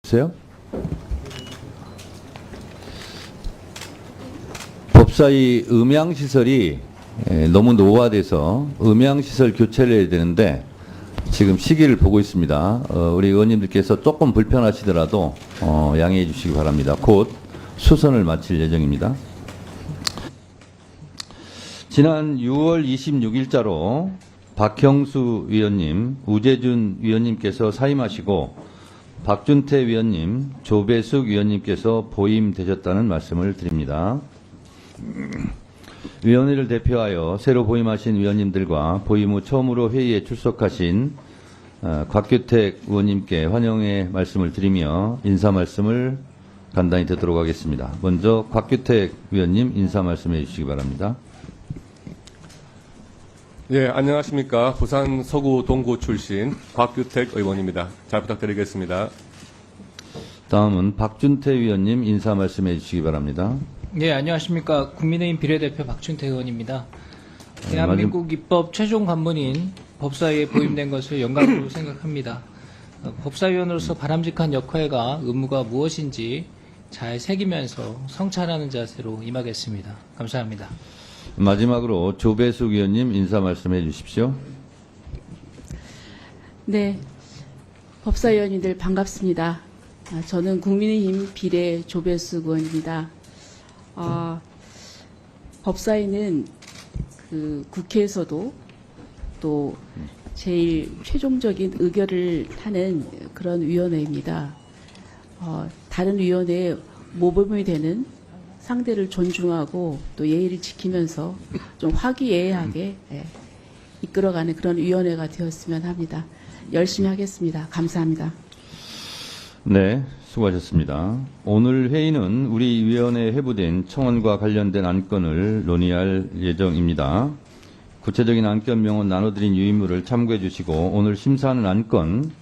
보세요. 법사위 음향시설이 너무 노화돼서 음향시설 교체를 해야 되는데 지금 시기를 보고 있습니다. 우리 의원님들께서 조금 불편하시더라도 양해해 주시기 바랍니다. 곧 수선을 마칠 예정입니다. 지난 6월 26일자로 박형수 위원님, 우재준 위원님께서 사임하시고 박준태 위원님, 조배숙 위원님께서 보임되셨다는 말씀을 드립니다. 위원회를 대표하여 새로 보임하신 위원님들과 보임 후 처음으로 회의에 출석하신 곽규택 의원님께 환영의 말씀을 드리며 인사 말씀을 간단히 듣도록 하겠습니다. 먼저 곽규택 위원님 인사 말씀해 주시기 바랍니다. 예, 안녕하십니까. 부산 서구 동구 출신 곽규택 의원입니다. 잘 부탁드리겠습니다. 다음은 박준태 위원님 인사 말씀해 주시기 바랍니다. 네, 안녕하십니까. 국민의힘 비례대표 박준태 의원입니다. 대한민국 입법 최종 관문인 법사위에 보임된 것을 영광으로 생각합니다. 법사위원으로서 바람직한 역할과 의무가 무엇인지 잘 새기면서 성찰하는 자세로 임하겠습니다. 감사합니다. 마지막으로 조배숙 의원님 인사 말씀해 주십시오. 네, 법사위원님들 반갑습니다. 저는 국민의힘 비례 조배숙 의원입니다. 법사위는 국회에서도 또 제일 최종적인 의결을 하는 그런 위원회입니다. 다른 위원회에 모범이 되는 상대를 존중하고 또 예의를 지키면서 좀 화기애애하게 이끌어가는 그런 위원회가 되었으면 합니다. 열심히 하겠습니다. 감사합니다. 네, 수고하셨습니다. 오늘 회의는 우리 위원회에 회부된 청원과 관련된 안건을 논의할 예정입니다. 구체적인 안건명은 나눠드린 유인물을 참고해 주시고 오늘 심사하는 안건,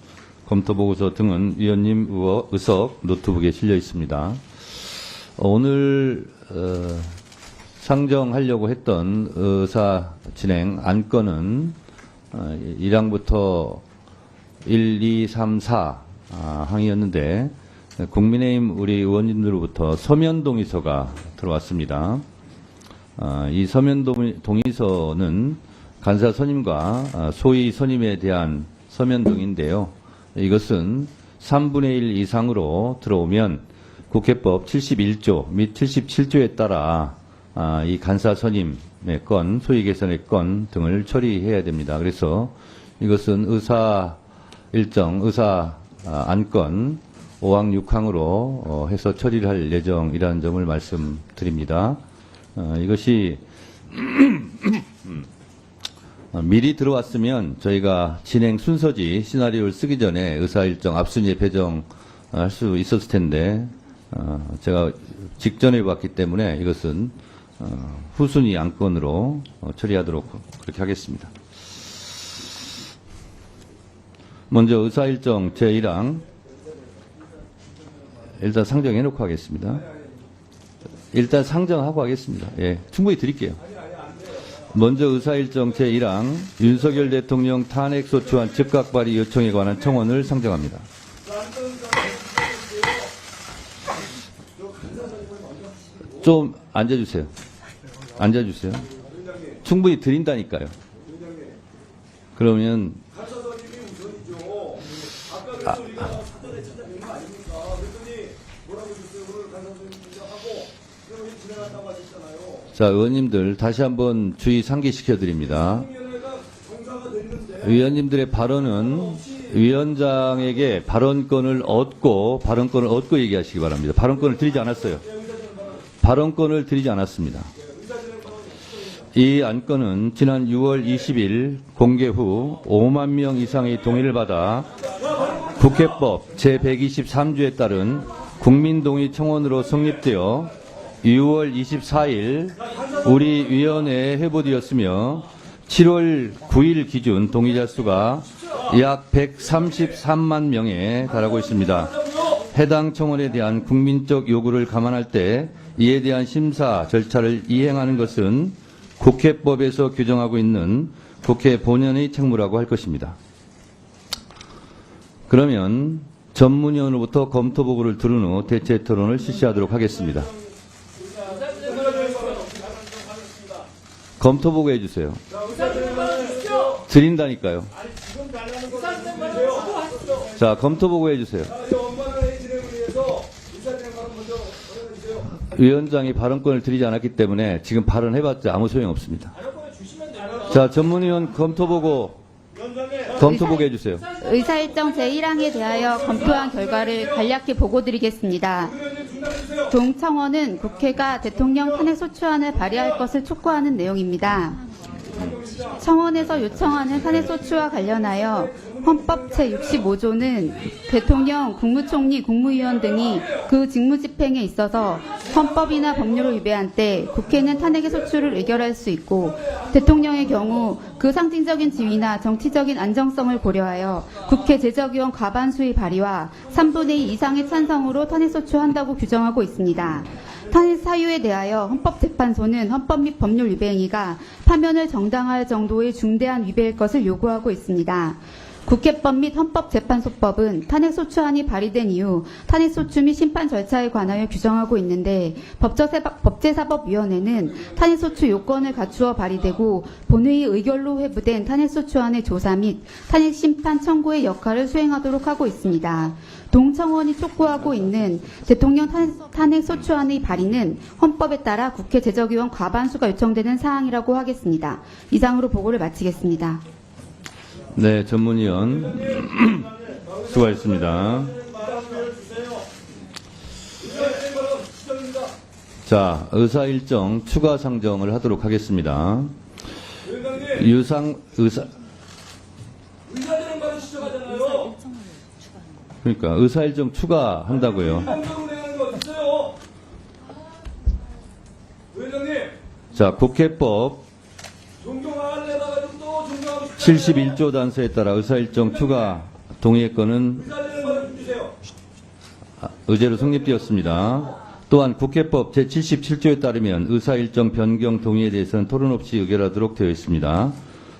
검토보고서 등은 위원님 의석 노트북에 실려 있습니다. 오늘 상정하려고 했던 의사 진행 안건은 1항부터 1, 2, 3, 4 항이었는데 국민의힘 우리 의원님들로부터 서면 동의서가 들어왔습니다. 이 서면 동의서는 간사 선임과 소위 선임에 대한 서면 동의인데요. 이것은 3분의 1 이상으로 들어오면 국회법 71조 및 77조에 따라 이 간사 선임의 건, 소위 개선의 건 등을 처리해야 됩니다. 그래서 이것은 의사 일정, 의사 안건 5항, 6항으로 해서 처리를 할 예정이라는 점을 말씀드립니다. 이것이 미리 들어왔으면 저희가 진행 순서지 시나리오를 쓰기 전에 의사 일정 앞순위에 배정할 수 있었을 텐데 제가 직전에 봤기 때문에 이것은 후순위 안건으로 처리하도록 그렇게 하겠습니다. 먼저 의사일정 제1항 일단 상정해놓고 하겠습니다. 일단 상정하고 하겠습니다. 예, 충분히 드릴게요. 먼저 의사일정 제1항 윤석열 대통령 탄핵소추안 즉각 발의 요청에 관한 청원을 상정합니다. 좀 앉아주세요. 앉아주세요. 충분히 드린다니까요. 그러면 자, 의원님들 다시 한번 주의 상기시켜 드립니다. 위원님들의 발언은 위원장에게 발언권을 얻고 얘기하시기 바랍니다. 발언권을 드리지 않았어요. 발언권을 드리지 않았습니다. 이 안건은 지난 6월 20일 공개 후 5만 명 이상의 동의를 받아 국회법 제123조에 따른 국민동의 청원으로 성립되어 6월 24일 우리 위원회에 회부되었으며 7월 9일 기준 동의자 수가 약 133만 명에 달하고 있습니다. 해당 청원에 대한 국민적 요구를 감안할 때 이에 대한 심사 절차를 이행하는 것은 국회법에서 규정하고 있는 국회 본연의 책무라고 할 것입니다. 그러면 전문위원으로부터 검토 보고를 들은 후 대체 토론을 실시하도록 하겠습니다. 검토 보고 해주세요. 드린다니까요. 자, 검토 보고 해주세요. 위원장이 발언권을 드리지 않았기 때문에 지금 발언해봤자 아무 소용없습니다. 자, 전문위원 검토 보고 해주세요. 의사일정 제1항에 대하여 검토한 결과를 간략히 보고드리겠습니다. 동청원은 국회가 대통령 탄핵소추안을 발의할 것을 촉구하는 내용입니다. 청원에서 요청하는 탄핵소추와 관련하여 헌법 제65조는 대통령, 국무총리, 국무위원 등이 그 직무집행에 있어서 헌법이나 법률을 위배한 때 국회는 탄핵의 소추를 의결할 수 있고 대통령의 경우 그 상징적인 지위나 정치적인 안정성을 고려하여 국회 제적위원 과반수의 발의와 3분의 2 이상의 찬성으로 탄핵소추한다고 규정하고 있습니다. 탄핵 사유에 대하여 헌법재판소는 헌법 및 법률 위배 행위가 파면을 정당화할 정도의 중대한 위배일 것을 요구하고 있습니다. 국회법 및 헌법재판소법은 탄핵소추안이 발의된 이후 탄핵소추 및 심판 절차에 관하여 규정하고 있는데 법제사법위원회는 탄핵소추 요건을 갖추어 발의되고 본회의 의결로 회부된 탄핵소추안의 조사 및 탄핵심판 청구의 역할을 수행하도록 하고 있습니다. 동청원이 촉구하고 있는 대통령 탄핵소추안의 발의는 헌법에 따라 국회 제적위원 과반수가 요청되는 사항이라고 하겠습니다. 이상으로 보고를 마치겠습니다. 네, 전문위원 수고하셨습니다. 자, 의사일정 추가 상정을 하도록 하겠습니다. 그러니까 의사일정 추가한다고요. 자, 국회법 71조 단서에 따라 의사일정 추가 동의의 건은 의제로 성립되었습니다. 또한 국회법 제77조에 따르면 의사일정 변경 동의에 대해서는 토론 없이 의결하도록 되어 있습니다.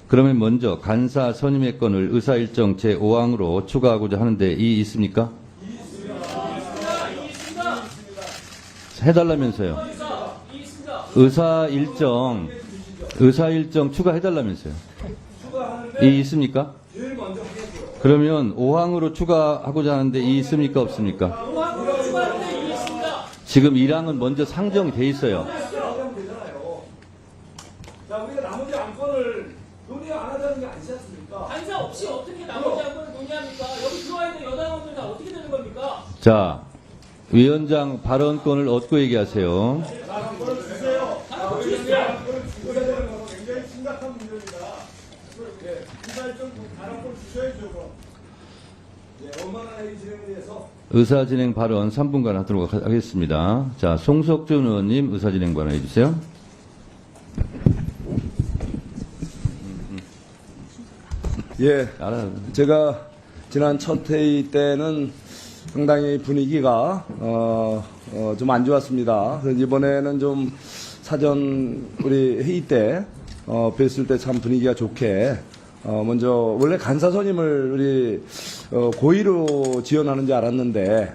그러면 먼저 간사 선임의 건을 의사일정 제5항으로 추가하고자 하는데 이의 있습니까? 해달라면서요. 의사일정 추가해달라면서요. 이의 있습니까? 그러면 5항으로 추가하고자 하는데 이의 있습니까? 없습니까? 지금 1항은 먼저 상정돼 있어요. 자, 우리가 나머지 안건을 논의 안 하자는 게 아니지 않습니까? 간사 없이 어떻게 나머지 안건을 논의합니까? 여기 들어와 있는 여당원들 다 어떻게 되는 겁니까? 자, 위원장 발언권을 얻고 얘기하세요. 안건을 주세요. 굉장히 심각한 문제입니다. 인사일정 안건을 주셔야죠. 원만한 회의 진행을 위해서. 의사진행 발언 3분간 하도록 하겠습니다. 자, 송석준 의원님 의사진행 발언 해주세요. 예, 제가 지난 첫 회의 때는 상당히 분위기가 좀 안 좋았습니다. 그래서 이번에는 좀 사전 우리 회의 때 뵀을 때 참 분위기가 좋게 먼저 원래 간사 선임을 우리 고의로 지원하는 줄 알았는데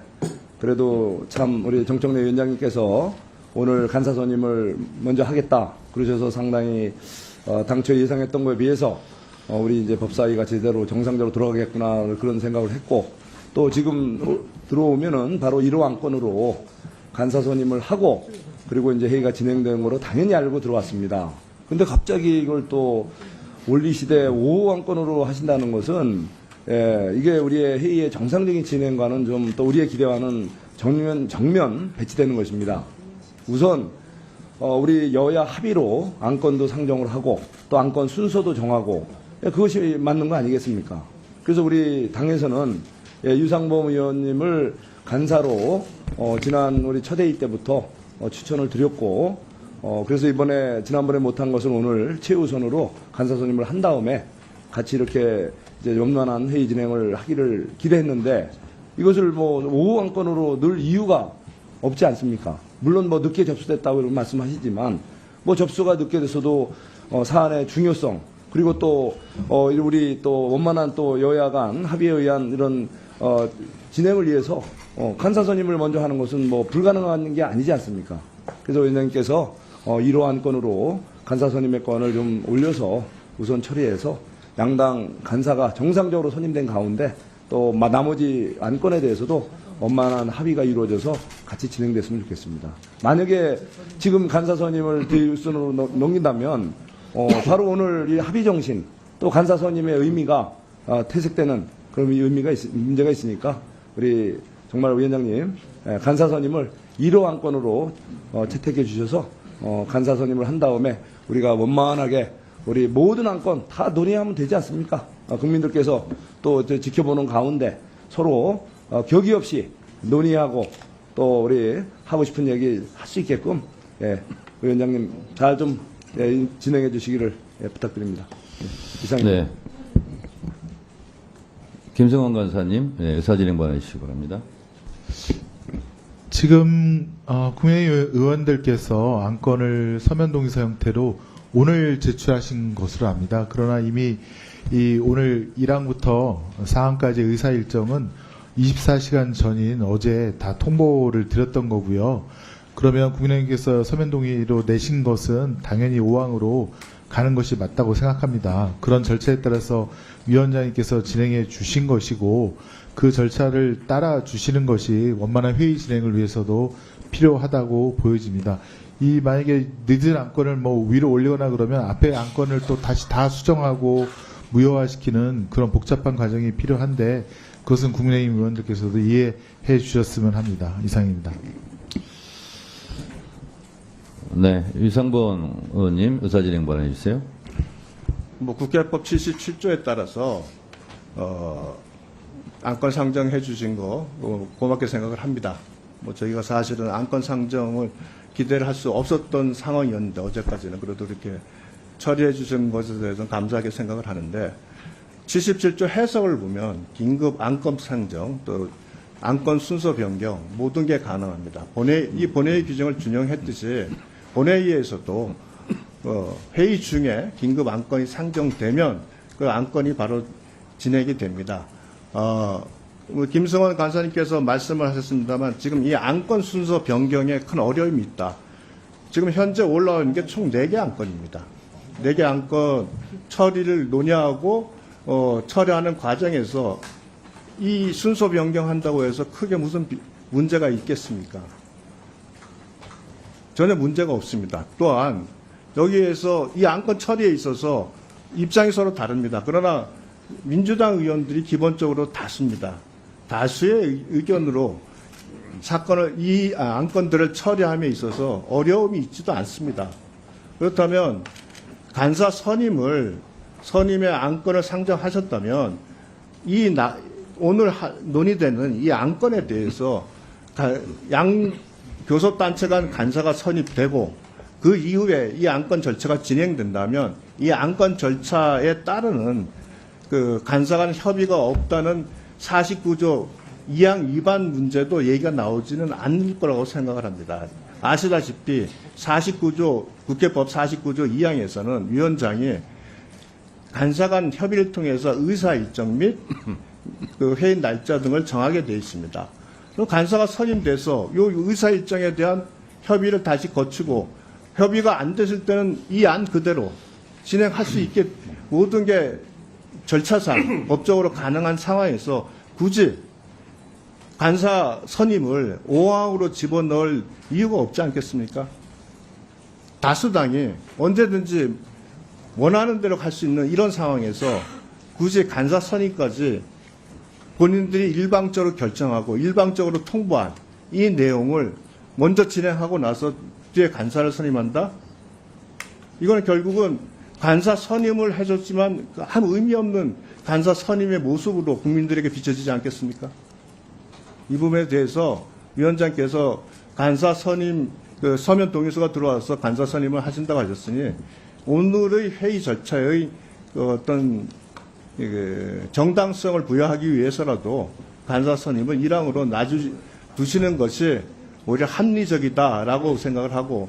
그래도 참 우리 정청래 위원장님께서 오늘 간사 선임을 먼저 하겠다 그러셔서 상당히 당초 예상했던 거에 비해서 우리 이제 법사위가 제대로 정상적으로 돌아가겠구나 그런 생각을 했고 또 지금 들어오면은 바로 1호 안건으로 간사 선임을 하고 그리고 이제 회의가 진행되는 거로 당연히 알고 들어왔습니다. 근데 갑자기 이걸 또 올리시되 5호 안건으로 하신다는 것은 이게 우리의 회의의 정상적인 진행과는 좀 또 우리의 기대와는 정면 배치되는 것입니다. 우선 우리 여야 합의로 안건도 상정을 하고 또 안건 순서도 정하고 그것이 맞는 거 아니겠습니까? 그래서 우리 당에서는 유상범 의원님을 간사로 지난 우리 첫 회의 때부터 추천을 드렸고 그래서 이번에 지난번에 못한 것을 오늘 최우선으로 간사 선임을 한 다음에 같이 이렇게 이제 원만한 회의 진행을 하기를 기대했는데 이것을 뭐 5호 안건으로 넣을 이유가 없지 않습니까? 물론 뭐 늦게 접수됐다고 말씀하시지만 뭐 접수가 늦게 됐어도 사안의 중요성 그리고 또 우리 또 원만한 또 여야 간 합의에 의한 이런 진행을 위해서 간사 선임을 먼저 하는 것은 뭐 불가능한 게 아니지 않습니까? 그래서 위원장님께서 1호 안건으로 간사 선임의 건을 좀 올려서 우선 처리해서 양당 간사가 정상적으로 선임된 가운데 또 나머지 안건에 대해서도 원만한 합의가 이루어져서 같이 진행됐으면 좋겠습니다. 만약에 지금 간사 선임을 뒷순으로 넘긴다면 바로 오늘 이 합의 정신 또 간사 선임의 의미가 퇴색되는 그런 문제가 있으니까 우리 정말 위원장님 간사 선임을 1호 안건으로 채택해 주셔서 간사 선임을 한 다음에 우리가 원만하게 우리 모든 안건 다 논의하면 되지 않습니까? 국민들께서 또 지켜보는 가운데 서로 격의 없이 논의하고 또 우리 하고 싶은 얘기 할 수 있게끔 위원장님 잘 좀 진행해 주시기를 부탁드립니다. 이상입니다. 네. 김성환 간사님, 의사진행 발언해 주시기 바랍니다. 지금 국민의힘 의원들께서 안건을 서면 동의서 형태로 오늘 제출하신 것으로 압니다. 그러나 이미 오늘 1항부터 4항까지 의사 일정은 24시간 전인 어제 다 통보를 드렸던 거고요. 그러면 국민의힘께서 서면 동의로 내신 것은 당연히 5항으로 가는 것이 맞다고 생각합니다. 그런 절차에 따라서 위원장님께서 진행해 주신 것이고 그 절차를 따라 주시는 것이 원만한 회의 진행을 위해서도 필요하다고 보여집니다. 만약에 늦은 안건을 뭐 위로 올리거나 그러면 앞에 안건을 또 다시 다 수정하고 무효화시키는 그런 복잡한 과정이 필요한데 그것은 국민의힘 의원들께서도 이해해 주셨으면 합니다. 이상입니다. 네, 유상범 의원님 의사진행 발언해 주세요. 뭐 국회법 77조에 따라서 안건 상정해 주신 거 고맙게 생각을 합니다. 뭐 저희가 사실은 안건 상정을 기대를 할 수 없었던 상황이었는데 어제까지는 그래도 이렇게 처리해 주신 것에 대해서는 감사하게 생각을 하는데 77조 해석을 보면 긴급 안건 상정 또 안건 순서 변경 모든 게 가능합니다. 이 본회의 규정을 준용했듯이 본회의에서도 회의 중에 긴급 안건이 상정되면 그 안건이 바로 진행이 됩니다. 김성환 간사님께서 말씀을 하셨습니다만 지금 이 안건 순서 변경에 큰 어려움이 있다. 지금 현재 올라오는 게 총 4개 안건입니다. 4개 안건 처리를 논의하고 처리하는 과정에서 이 순서 변경한다고 해서 크게 무슨 문제가 있겠습니까? 전혀 문제가 없습니다. 또한 여기에서 이 안건 처리에 있어서 입장이 서로 다릅니다. 그러나 민주당 의원들이 기본적으로 다수입니다. 다수의 의견으로 이 안건들을 처리함에 있어서 어려움이 있지도 않습니다. 그렇다면 간사 선임의 안건을 상정하셨다면 오늘 논의되는 이 안건에 대해서 양 교섭단체 간 간사가 선임되고 그 이후에 이 안건 절차가 진행된다면 이 안건 절차에 따르는 그 간사 간 협의가 없다는 49조 2항 위반 문제도 얘기가 나오지는 않을 거라고 생각을 합니다. 아시다시피 국회법 49조 2항에서는 위원장이 간사 간 협의를 통해서 의사 일정 및 그 회의 날짜 등을 정하게 되어 있습니다. 그럼 간사가 선임돼서 이 의사 일정에 대한 협의를 다시 거치고 협의가 안 됐을 때는 이 안 그대로 진행할 수 있게 모든 게 절차상 법적으로 가능한 상황에서 굳이 간사 선임을 5항으로 집어넣을 이유가 없지 않겠습니까? 다수당이 언제든지 원하는 대로 갈 수 있는 이런 상황에서 굳이 간사 선임까지 본인들이 일방적으로 결정하고 일방적으로 통보한 이 내용을 먼저 진행하고 나서 뒤에 간사를 선임한다? 이거는 결국은 간사 선임을 해줬지만 아무 의미 없는 간사 선임의 모습으로 국민들에게 비춰지지 않겠습니까? 이 부분에 대해서 위원장께서 간사 선임 서면 동의서가 들어와서 간사 선임을 하신다고 하셨으니 오늘의 회의 절차의 어떤 정당성을 부여하기 위해서라도 간사 선임을 1항으로 놔두시는 것이 오히려 합리적이다라고 생각을 하고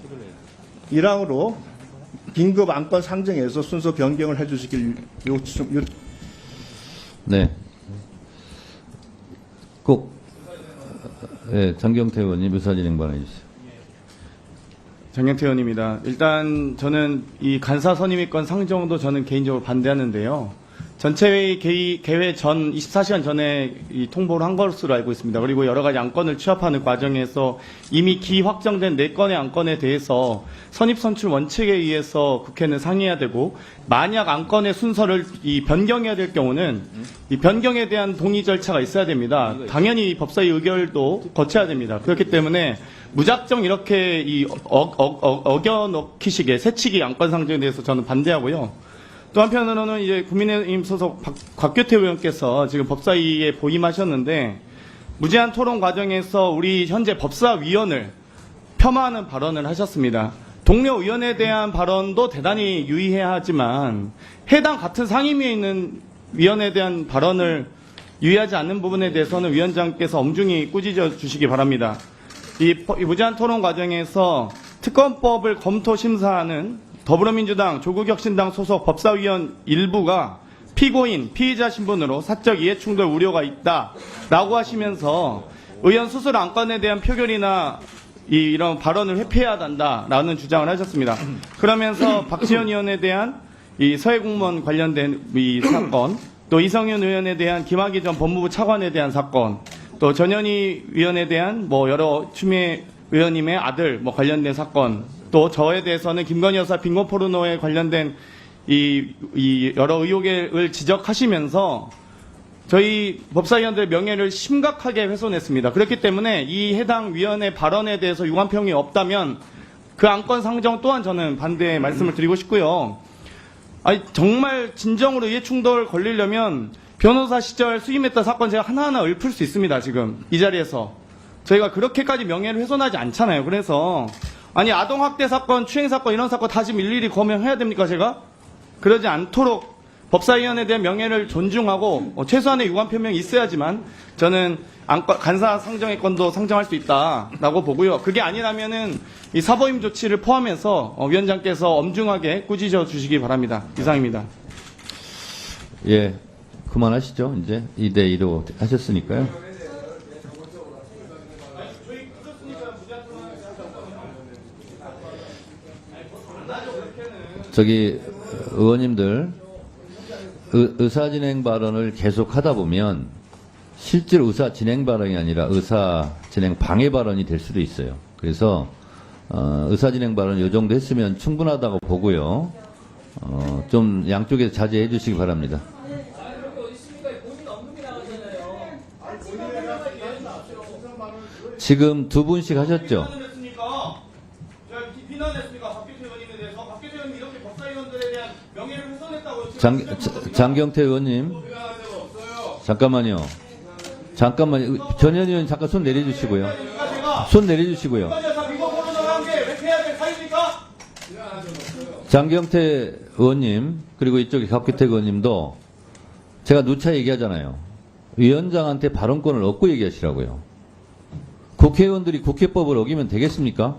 1항으로 긴급 안건 상정해서 순서 변경을 해주시길 네. 꼭 예, 장경태 의원님 의사 진행 발언해 주세요. 장경태 의원입니다. 일단 저는 이 간사 선임위권 상정도 저는 개인적으로 반대하는데요. 전체회의 개회 전 24시간 전에 이 통보를 한 것으로 알고 있습니다. 그리고 여러 가지 안건을 취합하는 과정에서 이미 기 확정된 4건의 안건에 대해서 선입선출 원칙에 의해서 국회는 상의해야 되고, 만약 안건의 순서를 이 변경해야 될 경우는 이 변경에 대한 동의 절차가 있어야 됩니다. 당연히 법사위 의결도 거쳐야 됩니다. 그렇기 때문에 무작정 이렇게 이 어겨넣기식의 새치기 안건 상정에 대해서 저는 반대하고요. 또 한편으로는 이제 국민의힘 소속 곽규태 의원께서 지금 법사위에 보임하셨는데, 무제한 토론 과정에서 우리 현재 법사위원을 폄하하는 발언을 하셨습니다. 동료 의원에 대한 발언도 대단히 유의해야 하지만 해당 같은 상임위에 있는 위원에 대한 발언을 유의하지 않는 부분에 대해서는 위원장께서 엄중히 꾸짖어 주시기 바랍니다. 이 무제한 토론 과정에서 특검법을 검토 심사하는 더불어민주당 조국혁신당 소속 법사위원 일부가 피고인, 피의자 신분으로 사적 이해충돌 우려가 있다라고 하시면서 의원 수술 안건에 대한 표결이나 이런 발언을 회피해야 한다라는 주장을 하셨습니다. 그러면서 박지원 의원에 대한 이 서해공무원 관련된 이 사건, 또 이성윤 의원에 대한 김학의 전 법무부 차관에 대한 사건, 또 전현희 의원에 대한 여러 추미애 의원님의 아들 관련된 사건, 또 저에 대해서는 김건희 여사 빈곤 포르노에 관련된 이 여러 의혹을 지적하시면서 저희 법사위원들의 명예를 심각하게 훼손했습니다. 그렇기 때문에 이 해당 위원의 발언에 대해서 유감평이 없다면 그 안건 상정 또한 저는 반대 말씀을 드리고 싶고요. 아니, 정말 진정으로 이해충돌 걸리려면 변호사 시절 수임했던 사건 제가 하나하나 읊을 수 있습니다. 지금 이 자리에서 저희가 그렇게까지 명예를 훼손하지 않잖아요. 그래서 아니, 아동학대 사건, 추행사건, 이런 사건 다 지금 일일이 검열해야 됩니까, 제가? 그러지 않도록 법사위원에 대한 명예를 존중하고 최소한의 유감 표명이 있어야지만 저는 간사 상정의 건도 상정할 수 있다라고 보고요. 그게 아니라면은 이 사보임 조치를 포함해서 위원장께서 엄중하게 꾸짖어 주시기 바랍니다. 이상입니다. 예, 그만하시죠. 이제 2대2로 하셨으니까요. 저기 의원님들 의사 진행 발언을 계속 하다 보면 실제로 의사 진행 발언이 아니라 의사 진행 방해 발언이 될 수도 있어요. 그래서 의사 진행 발언 이 정도 했으면 충분하다고 보고요. 좀 양쪽에서 자제해 주시기 바랍니다. 지금 2분씩 하셨죠? 장경태 의원님, 잠깐만요. 전현 의원 잠깐 손 내려주시고요. 손 내려주시고요. 장경태 의원님, 그리고 이쪽에 곽규택 의원님도 제가 누차 얘기하잖아요. 위원장한테 발언권을 얻고 얘기하시라고요. 국회의원들이 국회법을 어기면 되겠습니까?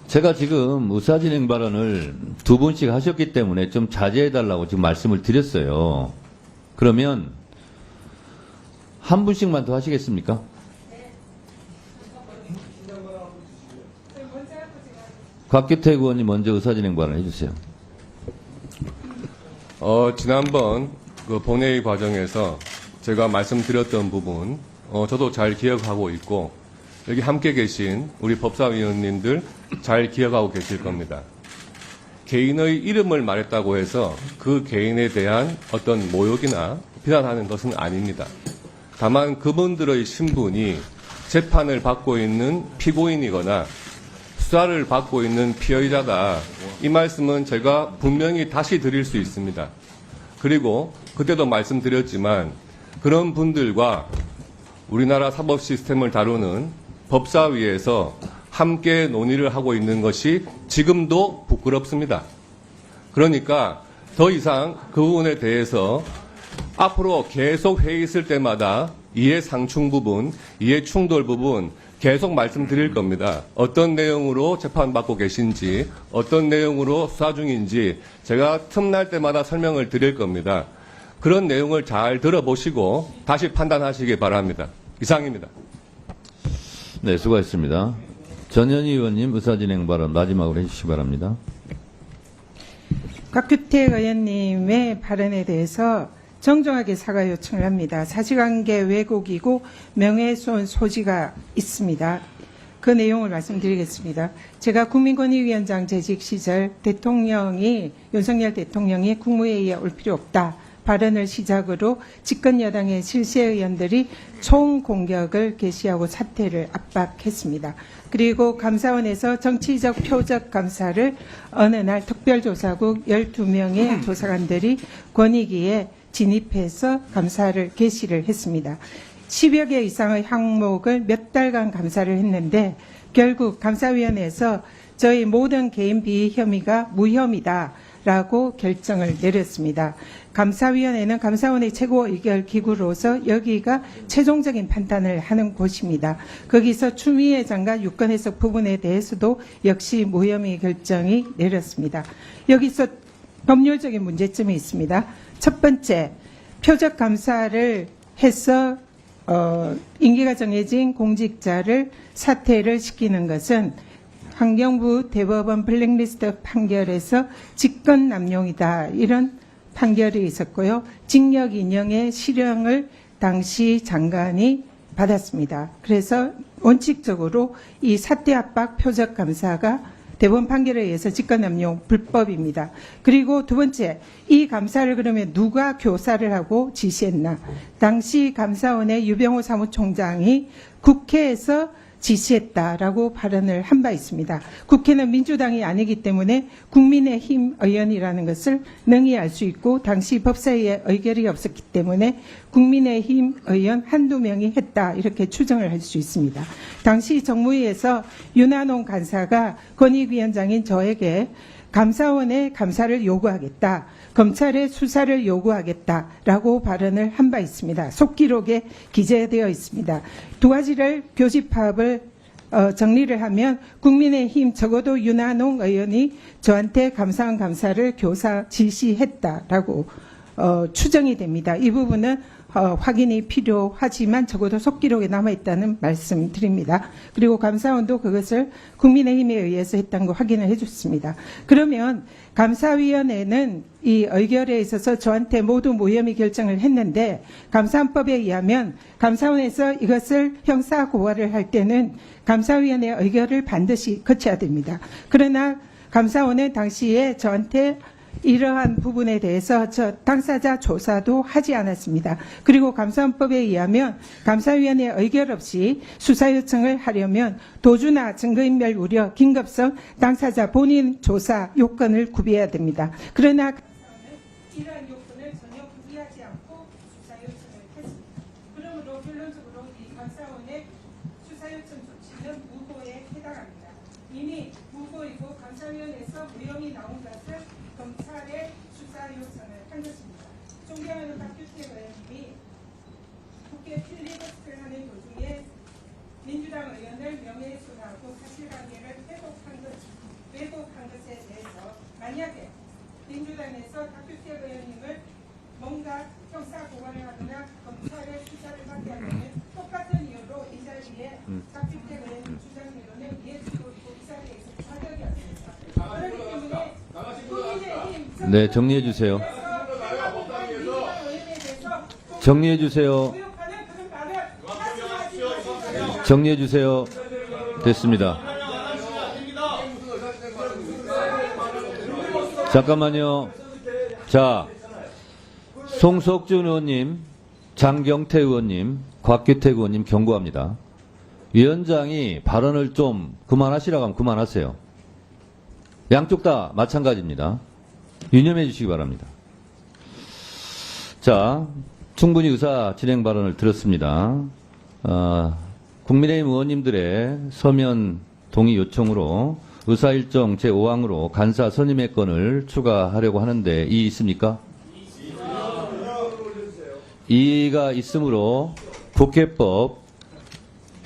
제가 지금 의사진행 발언을 2분씩 하셨기 때문에 좀 자제해달라고 지금 말씀을 드렸어요. 그러면 한 분씩만 더 하시겠습니까? 곽규택 의원님 먼저 의사진행 발언 해주세요. 지난번 그 본회의 과정에서 제가 말씀드렸던 부분, 저도 잘 기억하고 있고, 여기 함께 계신 우리 법사위원님들 잘 기억하고 계실 겁니다. 개인의 이름을 말했다고 해서 그 개인에 대한 어떤 모욕이나 비난하는 것은 아닙니다. 다만 그분들의 신분이 재판을 받고 있는 피고인이거나 수사를 받고 있는 피의자다. 이 말씀은 제가 분명히 다시 드릴 수 있습니다. 그리고 그때도 말씀드렸지만 그런 분들과 우리나라 사법 시스템을 다루는 법사위에서 함께 논의를 하고 있는 것이 지금도 부끄럽습니다. 그러니까 더 이상 그 부분에 대해서 앞으로 계속 회의 있을 때마다 이해 상충 부분, 이해 충돌 부분 계속 말씀드릴 겁니다. 어떤 내용으로 재판받고 계신지, 어떤 내용으로 수사 중인지 제가 틈날 때마다 설명을 드릴 겁니다. 그런 내용을 잘 들어보시고 다시 판단하시기 바랍니다. 이상입니다. 네, 수고하셨습니다. 전현희 의원님 의사진행 발언 마지막으로 해주시기 바랍니다. 곽규택 의원님의 발언에 대해서 정정하게 사과 요청을 합니다. 사실관계 왜곡이고 명예훼손 소지가 있습니다. 그 내용을 말씀드리겠습니다. 제가 국민권익위원장 재직 시절 윤석열 대통령이 국무회의에 올 필요 없다 발언을 시작으로 집권 여당의 실세 의원들이 총공격을 개시하고 사퇴를 압박했습니다. 그리고 감사원에서 정치적 표적 감사를 어느 날 특별조사국 12명의 조사관들이 권익위에 진입해서 감사를 개시를 했습니다. 10여 개 이상의 항목을 몇 달간 감사를 했는데 결국 감사위원회에서 저희 모든 개인 비위 혐의가 무혐의다라고 결정을 내렸습니다. 감사위원회는 감사원의 최고 의결 기구로서 여기가 최종적인 판단을 하는 곳입니다. 거기서 추미애 장관 유권 해석 부분에 대해서도 역시 무혐의 결정이 내렸습니다. 여기서 법률적인 문제점이 있습니다. 첫 번째, 표적 감사를 해서 임기가 정해진 공직자를 사퇴를 시키는 것은 환경부 대법원 블랙리스트 판결에서 직권남용이다 이런 판결이 있었고요. 징역 2년의 실형을 당시 장관이 받았습니다. 그래서 원칙적으로 이 사퇴 압박 표적 감사가 대법원 판결에 의해서 직권남용 불법입니다. 그리고 두 번째, 이 감사를 그러면 누가 교사를 하고 지시했나? 당시 감사원의 유병호 사무총장이 국회에서 지시했다라고 발언을 한 바 있습니다. 국회는 민주당이 아니기 때문에 국민의힘 의원이라는 것을 능히 알 수 있고 당시 법사위에 의결이 없었기 때문에 국민의힘 의원 한두 명이 했다 이렇게 추정을 할 수 있습니다. 당시 정무위에서 윤한홍 간사가 권익위원장인 저에게 감사원의 감사를 요구하겠다. 검찰의 수사를 요구하겠다라고 발언을 한 바 있습니다. 속기록에 기재되어 있습니다. 두 가지를 교집합을 정리를 하면 국민의힘 적어도 윤한홍 의원이 저한테 감사원 감사를 교사 지시했다라고 추정이 됩니다. 이 부분은 확인이 필요하지만 적어도 속기록에 남아있다는 말씀 드립니다. 그리고 감사원도 그것을 국민의힘에 의해서 했다는 거 확인을 해줬습니다. 그러면 감사위원회는 이 의결에 있어서 저한테 모두 무혐의 결정을 했는데 감사원법에 의하면 감사원에서 이것을 형사 고발을 할 때는 감사위원회 의결을 반드시 거쳐야 됩니다. 그러나 감사원은 당시에 저한테 이러한 부분에 대해서 당사자 조사도 하지 않았습니다. 그리고 감사원법에 의하면 감사위원회 의결 없이 수사 요청을 하려면 도주나 증거인멸 우려, 긴급성, 당사자 본인 조사 요건을 구비해야 됩니다. 그러나 이러한 요건을 전혀 구비하지 않고 수사 요청을 했습니다. 그러므로 결론적으로 이 감사원의 수사 요청 조치는 무고에 해당합니다. 이미 무고이고 감사위원회에서 무혐의 나온 것을 검찰에 수사 요청을 한 것입니다. 존경하는 박규택 의원님이 국회 필리버스터를 하는 도중에 민주당 의원을 명예훼손하고 사실관계를 왜곡한 것에 대해서 만약에 민주당에서 박규택 의원님을 뭔가 형사 고발을 하거나 검찰의 수사를 받게 하면 똑같은 이유로 이 자리에 박규택 의원님 주장으로는 이해주고 있고 이 자리에 있을 자격이 없습니다. 그렇기 때문에 국민의힘 네, 정리해 주세요. 정리해 주세요. 정리해 주세요. 됐습니다. 잠깐만요. 자, 송석준 의원님, 장경태 의원님, 곽규택 의원님 경고합니다. 위원장이 발언을 좀 그만하시라고 하면 그만하세요. 양쪽 다 마찬가지입니다. 유념해 주시기 바랍니다. 자, 충분히 의사 진행 발언을 들었습니다. 국민의힘 의원님들의 서면 동의 요청으로 의사일정 제5항으로 간사 선임의 건을 추가하려고 하는데 이의 있습니까? 이의가 있으므로 국회법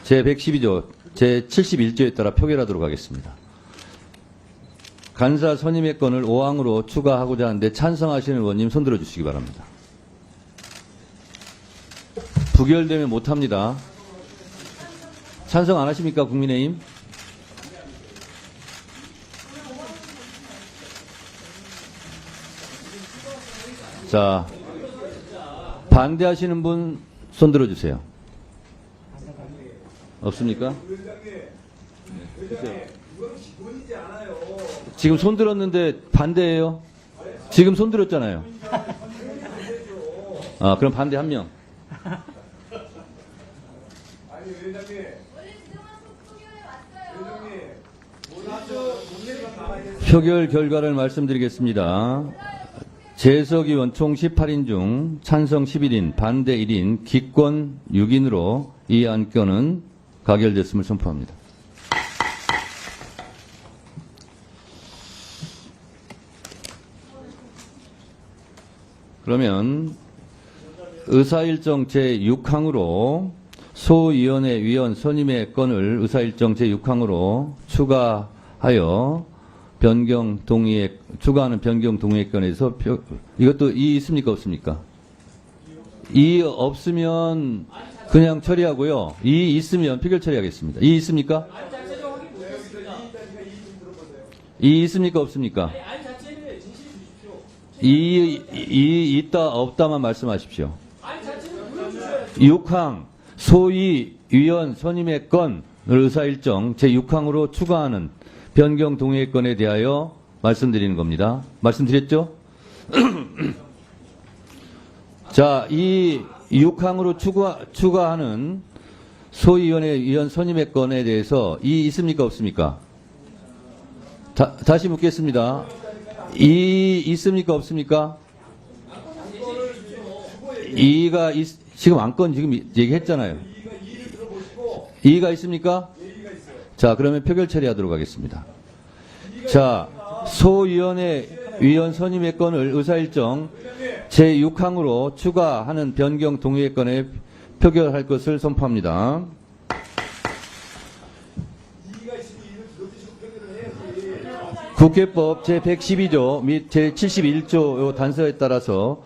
제112조 제71조에 따라 표결하도록 하겠습니다. 간사 선임의 건을 5항으로 추가하고자 하는데 찬성하시는 의원님 손들어 주시기 바랍니다. 부결되면 못합니다. 찬성 안 하십니까, 국민의힘? 자, 반대하시는 분 손 들어주세요. 없습니까? 지금 손 들었는데 반대예요? 지금 손 들었잖아요. 아, 그럼 반대 한 명. 표결 결과를 말씀드리겠습니다. 재석 의원 총 18인 중 찬성 11인, 반대 1인, 기권 6인으로 이 안건은 가결됐음을 선포합니다. 그러면 의사일정 제6항으로 소위원회 위원 선임의 건을 의사일정 제6항으로 추가하여 변경 동의에 추가하는 변경 동의에 건에서 이것도 이의 있습니까 없습니까? 이의 없으면 그냥 처리하고요. 이의 있으면 표결 처리하겠습니다. 이의 있습니까? 이의 있습니까 없습니까? 이의 있다 없다만 말씀하십시오. 6항 소위 위원 선임의 건을 의사일정 제6항으로 추가하는 변경 동의의 건에 대하여 말씀드리는 겁니다. 말씀드렸죠? 자, 이 6항으로 추가하는 소위원회 위원 선임의 건에 대해서 이의 있습니까 없습니까? 다시 묻겠습니다. 이의 있습니까 없습니까? 이의가 지금 안건 지금 얘기했잖아요. 이의가 있습니까? 자, 그러면 표결 처리하도록 하겠습니다. 자, 소위원회 위원 선임의 건을 의사일정 제6항으로 추가하는 변경 동의의 건에 표결할 것을 선포합니다. 국회법 제112조 및 제71조 단서에 따라서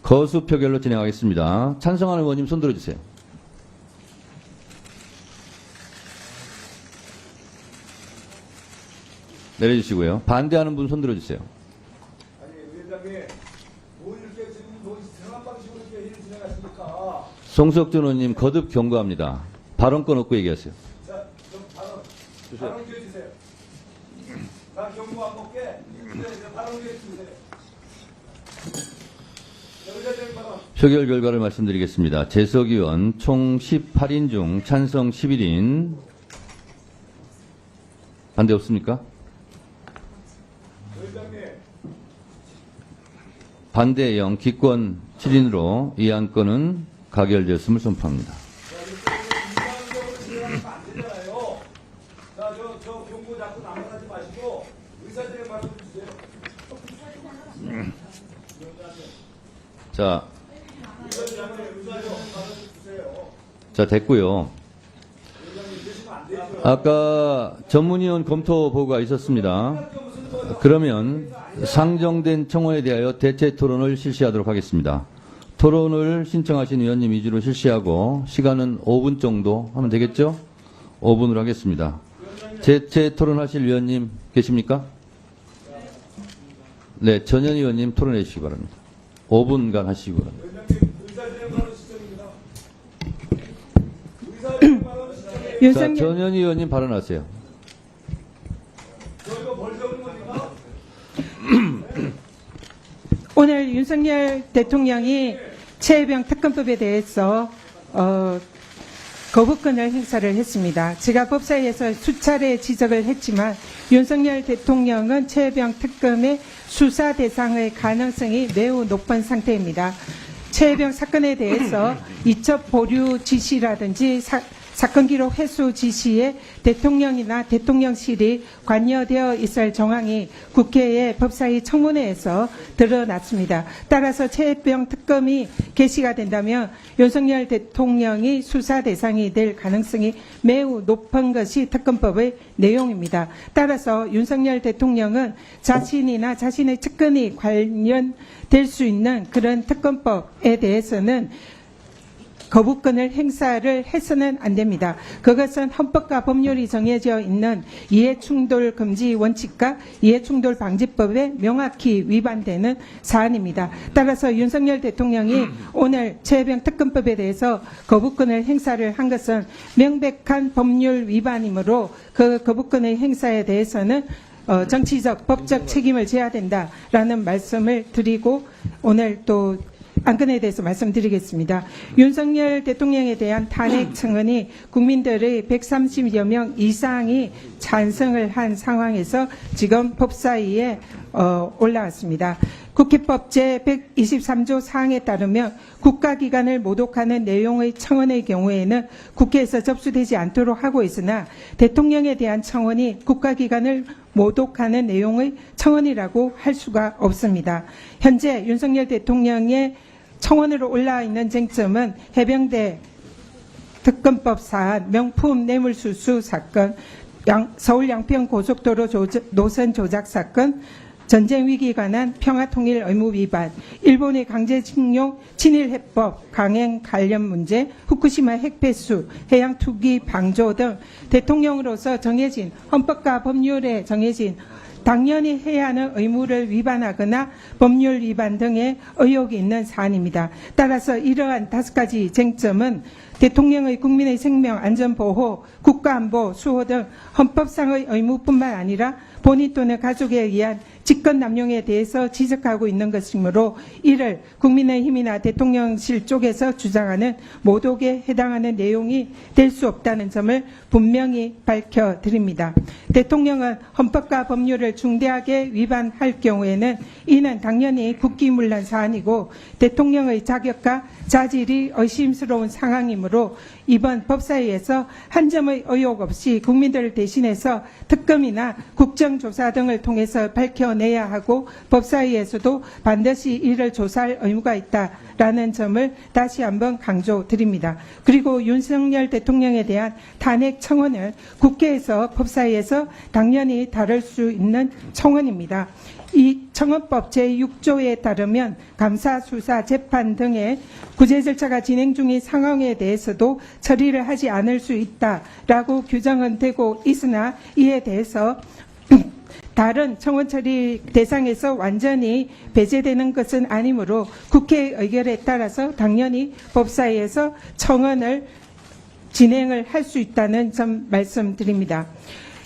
거수 표결로 진행하겠습니다. 찬성하는 의원님 손 들어주세요. 내려주시고요. 반대하는 분 손 들어주세요. 아니, 위원장님, 뭐 이렇게 지금 뭐 이상한 방식으로 이렇게 회의를 진행하십니까? 송석준 의원님 거듭 경고합니다. 발언권 없고 얘기하세요. 자, 좀 발언 기회 주세요. 나 경고 안 먹게. 발언 기회 주세요. 의장님 발언. 표결 결과를 말씀드리겠습니다. 재석 의원 총 18인 중 찬성 11인, 반대 없습니까? 반대 0, 기권 7인으로 이 안건은 가결되었음을 선포합니다. 저 경고 자꾸 남용하지 마시고 의사진행 발언 주세요. 자, 됐고요. 아까 전문위원 검토 보고가 있었습니다. 그러면 상정된 청원에 대하여 대체 토론을 실시하도록 하겠습니다. 토론을 신청하신 의원님 위주로 실시하고 시간은 5분 정도 하면 되겠죠? 5분으로 하겠습니다. 대체 토론하실 위원님 계십니까? 네, 전현 의원님 토론해 주시기 바랍니다. 5분간 하시기 바랍니다. 자, 전현 의원님 발언하세요. 오늘 윤석열 대통령이 최혜병 특검법에 대해서 거부권을 행사를 했습니다. 제가 법사위에서 수차례 지적을 했지만 윤석열 대통령은 최혜병 특검의 수사 대상의 가능성이 매우 높은 상태입니다. 최혜병 사건에 대해서 이첩 보류 지시라든지 사건 기록 회수 지시에 대통령이나 대통령실이 관여되어 있을 정황이 국회의 법사위 청문회에서 드러났습니다. 따라서 최혜병 특검이 개시가 된다면 윤석열 대통령이 수사 대상이 될 가능성이 매우 높은 것이 특검법의 내용입니다. 따라서 윤석열 대통령은 자신이나 자신의 측근이 관련될 수 있는 그런 특검법에 대해서는 거부권을 행사를 해서는 안 됩니다. 그것은 헌법과 법률이 정해져 있는 이해충돌 금지 원칙과 이해충돌 방지법에 명확히 위반되는 사안입니다. 따라서 윤석열 대통령이 오늘 최혜병 특검법에 대해서 거부권을 행사를 한 것은 명백한 법률 위반이므로 그 거부권의 행사에 대해서는 정치적, 법적 책임을 져야 된다라는 말씀을 드리고 오늘 또 안건에 대해서 말씀드리겠습니다. 윤석열 대통령에 대한 탄핵 청원이 국민들의 130여 명 이상이 찬성을 한 상황에서 지금 법사위에 올라왔습니다. 국회법 제123조 사항에 따르면 국가기관을 모독하는 내용의 청원의 경우에는 국회에서 접수되지 않도록 하고 있으나 대통령에 대한 청원이 국가기관을 모독하는 내용의 청원이라고 할 수가 없습니다. 현재 윤석열 대통령의 청원으로 올라와 있는 쟁점은 해병대 특검법 사안, 명품 뇌물수수 사건, 서울 양평 고속도로 노선 조작 사건, 전쟁 위기에 관한 평화통일 의무 위반, 일본의 강제징용 친일해법 강행 관련 문제, 후쿠시마 핵폐수, 해양 투기 방조 등 대통령으로서 정해진 헌법과 법률에 정해진 당연히 해야 하는 의무를 위반하거나 법률 위반 등의 의혹이 있는 사안입니다. 따라서 이러한 5가지 쟁점은 대통령의 국민의 생명, 안전보호, 국가안보, 수호 등 헌법상의 의무뿐만 아니라 본인 또는 가족에 의한 직권남용에 대해서 지적하고 있는 것이므로 이를 국민의힘이나 대통령실 쪽에서 주장하는 모독에 해당하는 내용이 될 수 없다는 점을 분명히 밝혀드립니다. 대통령은 헌법과 법률을 중대하게 위반할 경우에는 이는 당연히 국기문란 사안이고 대통령의 자격과 자질이 의심스러운 상황이므로 이번 법사위에서 한 점의 의혹 없이 국민들을 대신해서 특검이나 국정조사 등을 통해서 밝혀내야 하고 법사위에서도 반드시 이를 조사할 의무가 있다라는 점을 다시 한번 강조드립니다. 그리고 윤석열 대통령에 대한 탄핵 청원을 국회에서 법사위에서 당연히 다룰 수 있는 청원입니다. 이 청원법 제6조에 따르면 감사, 수사, 재판 등의 구제 절차가 진행 중인 상황에 대해서도 처리를 하지 않을 수 있다라고 규정은 되고 있으나 이에 대해서 다른 청원 처리 대상에서 완전히 배제되는 것은 아니므로 국회의 의결에 따라서 당연히 법사위에서 청원을 진행을 할 수 있다는 점 말씀드립니다.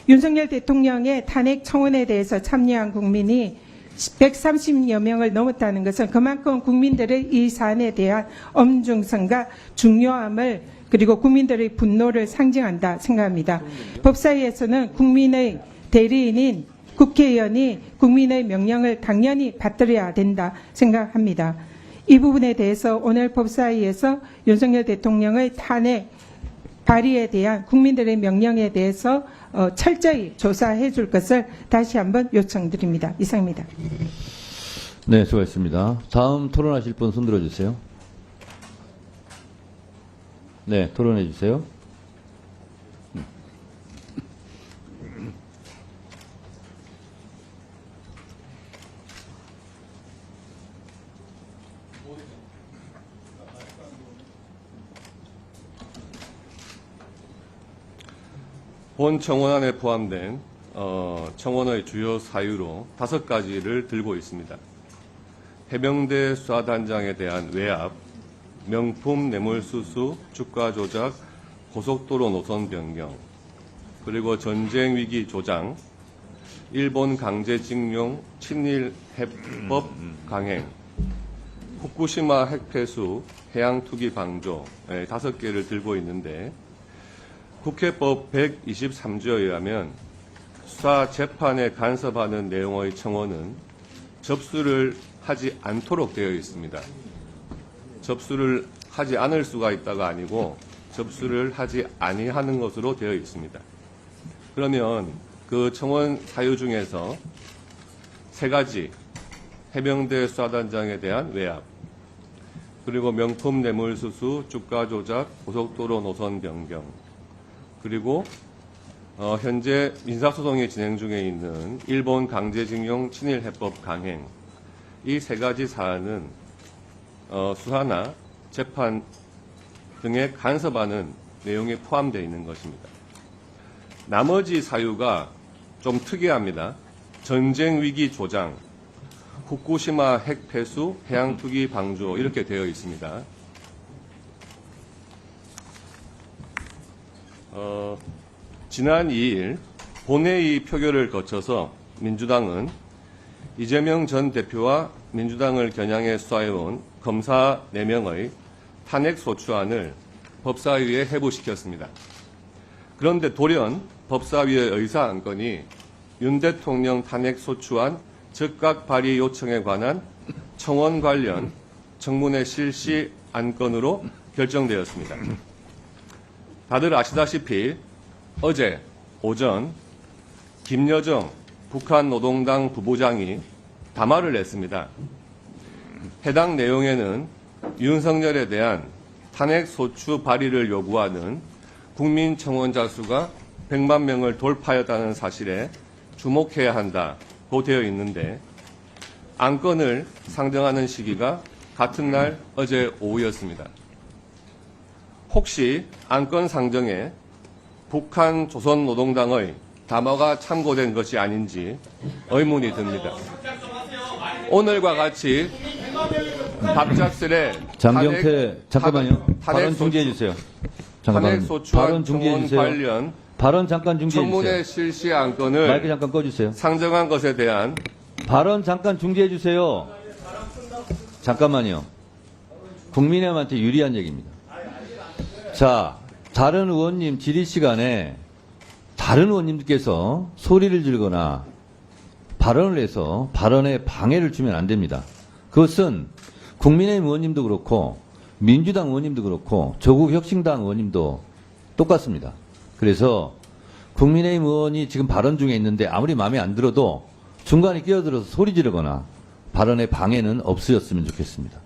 윤석열 대통령의 탄핵 청원에 대해서 참여한 국민이 130여 명을 넘었다는 것은 그만큼 국민들의 이 사안에 대한 엄중성과 중요함을 그리고 국민들의 분노를 상징한다 생각합니다. 법사위에서는 국민의 대리인인 국회의원이 국민의 명령을 당연히 받들어야 된다 생각합니다. 이 부분에 대해서 오늘 법사위에서 윤석열 대통령의 탄핵 발의에 대한 국민들의 명령에 대해서 철저히 조사해 줄 것을 다시 한번 요청드립니다. 이상입니다. 네, 수고하셨습니다. 다음 토론하실 분 손 들어주세요. 네, 토론해 주세요. 본 청원안에 포함된 청원의 주요 사유로 5가지를 들고 있습니다. 해병대 수사단장에 대한 외압, 명품 뇌물수수, 주가 조작, 고속도로 노선 변경, 그리고 전쟁 위기 조장, 일본 강제징용 친일 해법 강행, 후쿠시마 핵폐수, 해양 투기 방조 5개를 들고 있는데 국회법 123조에 의하면 수사 재판에 간섭하는 내용의 청원은 접수를 하지 않도록 되어 있습니다. 접수를 하지 않을 수가 있다가 아니고 접수를 하지 아니하는 것으로 되어 있습니다. 그러면 그 청원 사유 중에서 3가지 해병대 수사단장에 대한 외압, 그리고 명품 뇌물수수, 주가 조작, 고속도로 노선 변경, 그리고 현재 민사소송이 진행 중에 있는 일본 강제징용 친일해법 강행, 이 3가지 사안은 수사나 재판 등에 간섭하는 내용이 포함되어 있는 것입니다. 나머지 사유가 좀 특이합니다. 전쟁 위기 조장, 후쿠시마 핵 폐수, 해양 투기 방조 이렇게 되어 있습니다. 지난 2일 본회의 표결을 거쳐서 민주당은 이재명 전 대표와 민주당을 겨냥해 수사해온 검사 4명의 탄핵 소추안을 법사위에 회부시켰습니다. 그런데 돌연 법사위의 의사 안건이 윤 대통령 탄핵 소추안 즉각 발의 요청에 관한 청원 관련 청문회 실시 안건으로 결정되었습니다. 다들 아시다시피 어제 오전 김여정 북한 노동당 부부장이 담화를 냈습니다. 해당 내용에는 윤석열에 대한 탄핵 소추 발의를 요구하는 국민 청원자 수가 100만 명을 돌파했다는 사실에 주목해야 한다고 되어 있는데 안건을 상정하는 시기가 같은 날 어제 오후였습니다. 혹시 안건 상정에 북한 조선노동당의 담화가 참고된 것이 아닌지 의문이 듭니다. 오늘과 같이 갑작스레 장경태 잠깐만요. 발언 중지해 주세요. 잠깐만요. 탄핵 소추안 발언 중지해 청원 주세요. 관련 발언 잠깐 중지해 청문회 주세요. 실시 안건을 마이크 잠깐 꺼주세요. 상정한 것에 대한 발언 잠깐 중지해 주세요. 잠깐만요. 국민의힘한테 유리한 얘기입니다. 자, 다른 의원님 질의 시간에 다른 의원님들께서 소리를 지르거나 발언을 해서 발언에 방해를 주면 안 됩니다. 그것은 국민의힘 의원님도 그렇고 민주당 의원님도 그렇고 조국혁신당 의원님도 똑같습니다. 그래서 국민의힘 의원이 지금 발언 중에 있는데 아무리 마음에 안 들어도 중간에 끼어들어서 소리 지르거나 발언에 방해는 없으셨으면 좋겠습니다.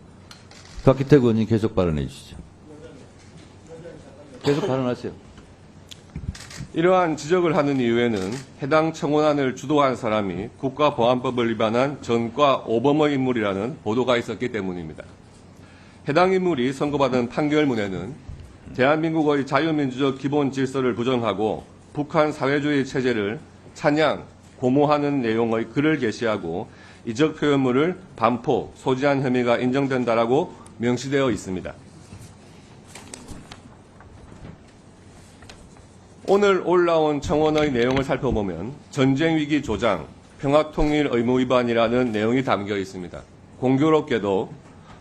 박기택 의원님 계속 발언해 주시죠. 계속 발언하세요. 이러한 지적을 하는 이유에는 해당 청원안을 주도한 사람이 국가보안법을 위반한 전과 오범의 인물이라는 보도가 있었기 때문입니다. 해당 인물이 선고받은 판결문에는 대한민국의 자유민주적 기본 질서를 부정하고 북한 사회주의 체제를 찬양, 고모하는 내용의 글을 게시하고 이적 표현물을 반포, 소지한 혐의가 인정된다라고 명시되어 있습니다. 오늘 올라온 청원의 내용을 살펴보면 전쟁 위기 조장, 평화통일 의무 위반이라는 내용이 담겨 있습니다. 공교롭게도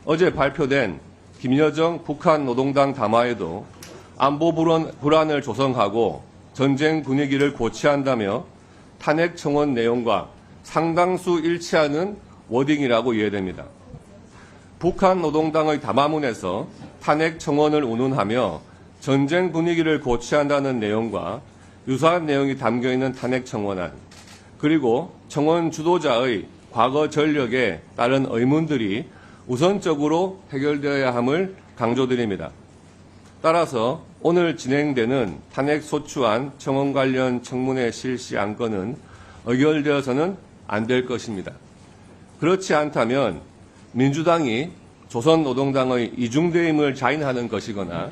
어제 발표된 김여정 북한 노동당 담화에도 안보 불안을 조성하고 전쟁 분위기를 고취한다며 탄핵 청원 내용과 상당수 일치하는 워딩이라고 이해됩니다. 북한 노동당의 담화문에서 탄핵 청원을 운운하며 전쟁 분위기를 고취한다는 내용과 유사한 내용이 담겨있는 탄핵 청원안, 그리고 청원 주도자의 과거 전력에 따른 의문들이 우선적으로 해결되어야 함을 강조드립니다. 따라서 오늘 진행되는 탄핵 소추안 청원 관련 청문회 실시 안건은 의결되어서는 안 될 것입니다. 그렇지 않다면 민주당이 조선노동당의 이중대임을 자인하는 것이거나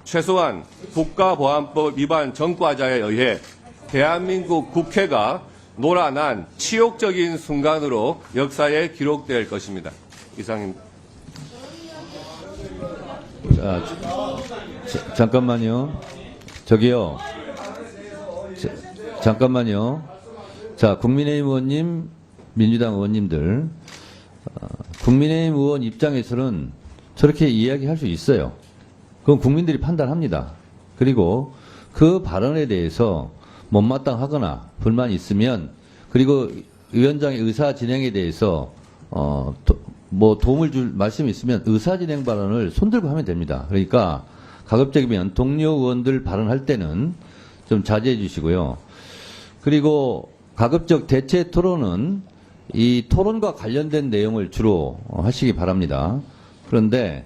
최소한 국가보안법 위반 전과자에 의해 대한민국 국회가 놀아난 치욕적인 순간으로 역사에 기록될 것입니다. 이상입니다. 잠깐만요. 저기요. 잠깐만요. 자, 국민의힘 의원님, 민주당 의원님들, 국민의힘 의원 입장에서는 저렇게 이야기할 수 있어요. 그건 국민들이 판단합니다. 그리고 그 발언에 대해서 못마땅하거나 불만이 있으면, 그리고 위원장의 의사 진행에 대해서 도움을 줄 말씀이 있으면 의사 진행 발언을 손들고 하면 됩니다. 그러니까 가급적이면 동료 의원들 발언할 때는 좀 자제해 주시고요. 그리고 가급적 대체 토론은 이 토론과 관련된 내용을 주로 하시기 바랍니다. 그런데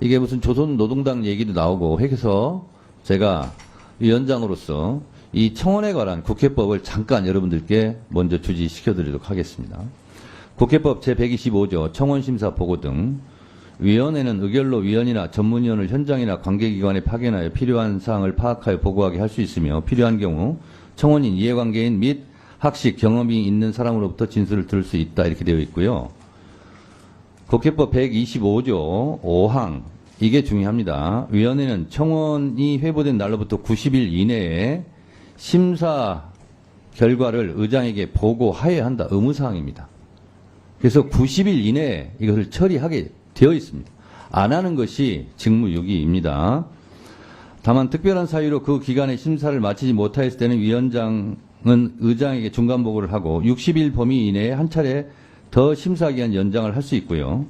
이게 무슨 조선노동당 얘기도 나오고 해서 제가 위원장으로서 이 청원에 관한 국회법을 잠깐 여러분들께 먼저 주지시켜 드리도록 하겠습니다. 국회법 제125조 청원심사 보고 등 위원회는 의결로 위원이나 전문위원을 현장이나 관계기관에 파견하여 필요한 사항을 파악하여 보고하게 할 수 있으며 필요한 경우 청원인, 이해관계인 및 학식, 경험이 있는 사람으로부터 진술을 들을 수 있다 이렇게 되어 있고요. 국회법 125조 5항 이게 중요합니다. 위원회는 청원이 회부된 날로부터 90일 이내에 심사 결과를 의장에게 보고하여야 한다. 의무사항입니다. 그래서 90일 이내에 이것을 처리하게 되어 있습니다. 안 하는 것이 직무유기입니다. 다만 특별한 사유로 그 기간에 심사를 마치지 못하였을 때는 위원장은 의장에게 중간 보고를 하고 60일 범위 이내에 한 차례 더 심사기간 연장을 할 수 있고요.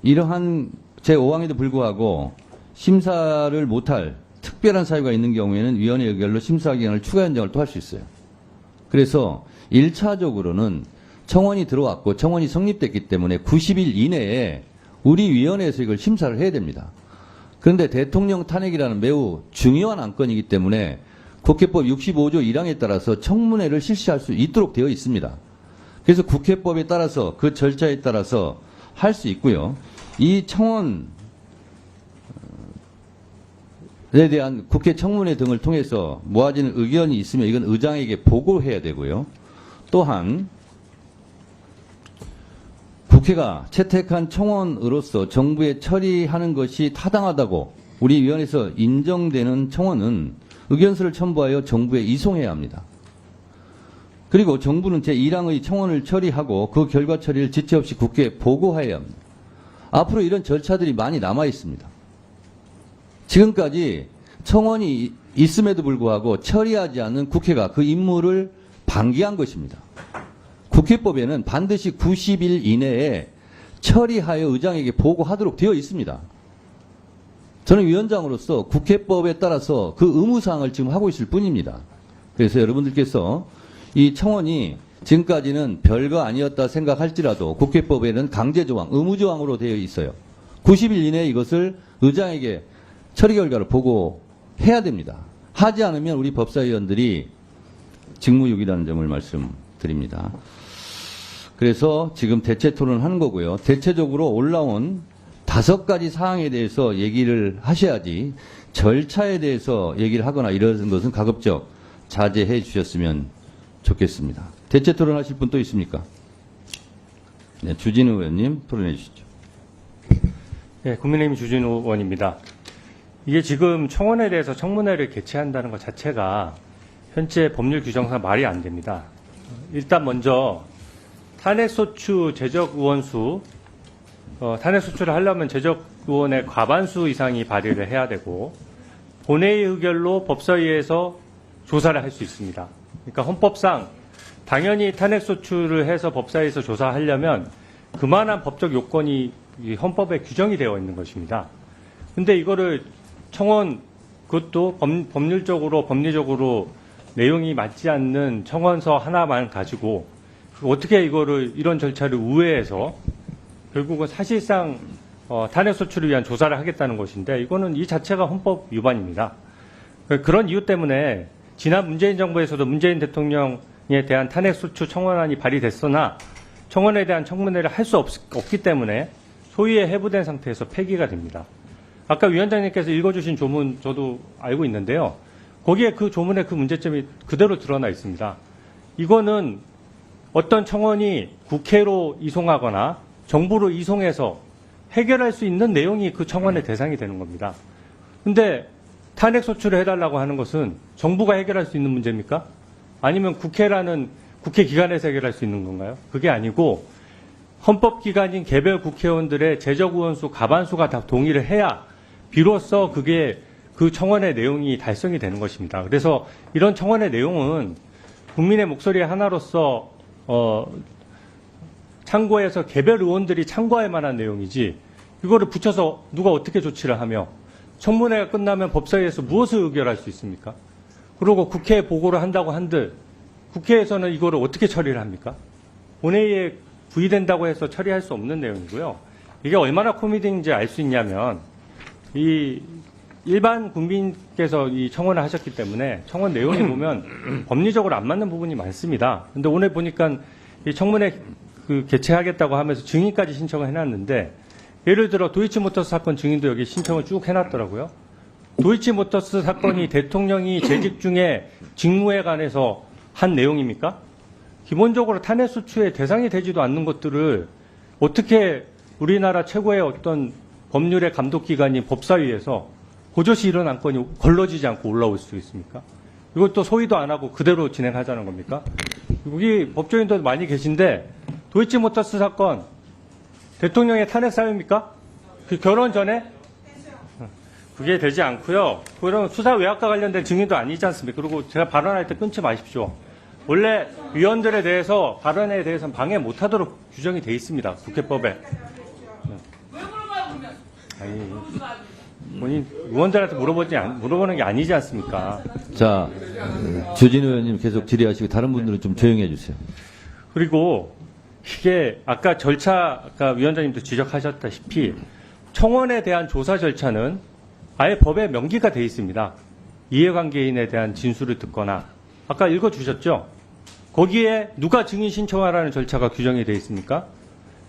이러한 제5항에도 불구하고 심사를 못할 특별한 사유가 있는 경우에는 위원회 의결로 심사기간을 추가 연장을 또 할 수 있어요. 그래서 1차적으로는 청원이 들어왔고 청원이 성립됐기 때문에 90일 이내에 우리 위원회에서 이걸 심사를 해야 됩니다. 그런데 대통령 탄핵이라는 매우 중요한 안건이기 때문에 국회법 65조 1항에 따라서 청문회를 실시할 수 있도록 되어 있습니다. 그래서 국회법에 따라서 그 절차에 따라서 할 수 있고요. 이 청원에 대한 국회 청문회 등을 통해서 모아지는 의견이 있으면 이건 의장에게 보고해야 되고요. 또한 국회가 채택한 청원으로서 정부에 처리하는 것이 타당하다고 우리 위원회에서 인정되는 청원은 의견서를 첨부하여 정부에 이송해야 합니다. 그리고 정부는 제1항의 청원을 처리하고 그 결과 처리를 지체 없이 국회에 보고해야 합니다. 앞으로 이런 절차들이 많이 남아 있습니다. 지금까지 청원이 있음에도 불구하고 처리하지 않는 국회가 그 임무를 방기한 것입니다. 국회법에는 반드시 90일 이내에 처리하여 의장에게 보고하도록 되어 있습니다. 저는 위원장으로서 국회법에 따라서 그 의무사항을 지금 하고 있을 뿐입니다. 그래서 여러분들께서 이 청원이 지금까지는 별거 아니었다 생각할지라도 국회법에는 강제조항, 의무조항으로 되어 있어요. 90일 이내에 이것을 의장에게 처리 결과를 보고해야 됩니다. 하지 않으면 우리 법사위원들이 직무유기라는 점을 말씀드립니다. 그래서 지금 대체 토론을 하는 거고요. 대체적으로 올라온 5가지 사항에 대해서 얘기를 하셔야지 절차에 대해서 얘기를 하거나 이러는 것은 가급적 자제해 주셨으면 좋겠습니다. 대체 토론하실 분 또 있습니까? 네, 주진우 의원님 토론해 주시죠. 네, 국민의힘 주진우 의원입니다. 이게 지금 청원에 대해서 청문회를 개최한다는 것 자체가 현재 법률 규정상 말이 안 됩니다. 일단 먼저 탄핵소추 제적의원수, 탄핵소추를 하려면 제적의원의 과반수 이상이 발의를 해야 되고 본회의 의결로 법사위에서 조사를 할 수 있습니다. 그러니까 헌법상 당연히 탄핵소추를 해서 법사위에서 조사하려면 그만한 법적 요건이 헌법에 규정이 되어 있는 것입니다. 근데 이거를 청원, 그것도 법률적으로, 법리적으로 내용이 맞지 않는 청원서 하나만 가지고 어떻게 이거를, 이런 절차를 우회해서 결국은 사실상 탄핵소추를 위한 조사를 하겠다는 것인데 이거는 이 자체가 헌법 위반입니다. 그런 이유 때문에 지난 문재인 정부에서도 문재인 대통령에 대한 탄핵소추 청원안이 발의됐으나 청원에 대한 청문회를 할 수 없기 때문에 소위에 해부된 상태에서 폐기가 됩니다. 아까 위원장님께서 읽어주신 조문 저도 알고 있는데요. 거기에 그 조문의 그 문제점이 그대로 드러나 있습니다. 이거는 어떤 청원이 국회로 이송하거나 정부로 이송해서 해결할 수 있는 내용이 그 청원의 대상이 되는 겁니다. 근데 탄핵소추를 해달라고 하는 것은 정부가 해결할 수 있는 문제입니까? 아니면 국회라는 국회 기관에서 해결할 수 있는 건가요? 그게 아니고 헌법기관인 개별 국회의원들의 제적의원수 과반수가 다 동의를 해야 비로소 그게 그 청원의 내용이 달성이 되는 것입니다. 그래서 이런 청원의 내용은 국민의 목소리 하나로서 참고해서 개별 의원들이 참고할 만한 내용이지 이거를 붙여서 누가 어떻게 조치를 하며 청문회가 끝나면 법사위에서 무엇을 의결할 수 있습니까? 그리고 국회에 보고를 한다고 한들 국회에서는 이거를 어떻게 처리를 합니까? 본회의에 부의된다고 해서 처리할 수 없는 내용이고요. 이게 얼마나 코미디인지 알 수 있냐면 이 일반 국민께서 이 청원을 하셨기 때문에 청원 내용에 보면 법리적으로 안 맞는 부분이 많습니다. 근데 오늘 보니까 이 청문회 개최하겠다고 하면서 증인까지 신청을 해놨는데 예를 들어 도이치모터스 사건 증인도 여기 신청을 쭉 해놨더라고요. 도이치모터스 사건이 대통령이 재직 중에 직무에 관해서 한 내용입니까? 기본적으로 탄핵소추의 대상이 되지도 않는 것들을 어떻게 우리나라 최고의 어떤 법률의 감독기관인 법사위에서 고조시 이런 안건이 걸러지지 않고 올라올 수 있습니까? 이것도 소위도 안 하고 그대로 진행하자는 겁니까? 여기 법조인도 많이 계신데 도이치모터스 사건 대통령의 탄핵 사유입니까? 그 결혼 전에? 그게 되지 않고요. 그런 수사 외압과 관련된 증인도 아니지 않습니까? 그리고 제가 발언할 때 끊지 마십시오. 원래 위원들에 대해서 발언에 대해서는 방해 못하도록 규정이 돼 있습니다. 국회법에. 왜 물어봐요 그러면? 아니, 본인 의원들한테 물어보는 게 아니지 않습니까? 자, 주진 의원님 계속 질의하시고 다른 분들은 좀 조용히 해주세요. 그리고 이게 아까 절차, 아까 위원장님도 지적하셨다시피 청원에 대한 조사 절차는 아예 법에 명기가 돼 있습니다. 이해관계인에 대한 진술을 듣거나 아까 읽어주셨죠? 거기에 누가 증인 신청하라는 절차가 규정이 돼 있습니까?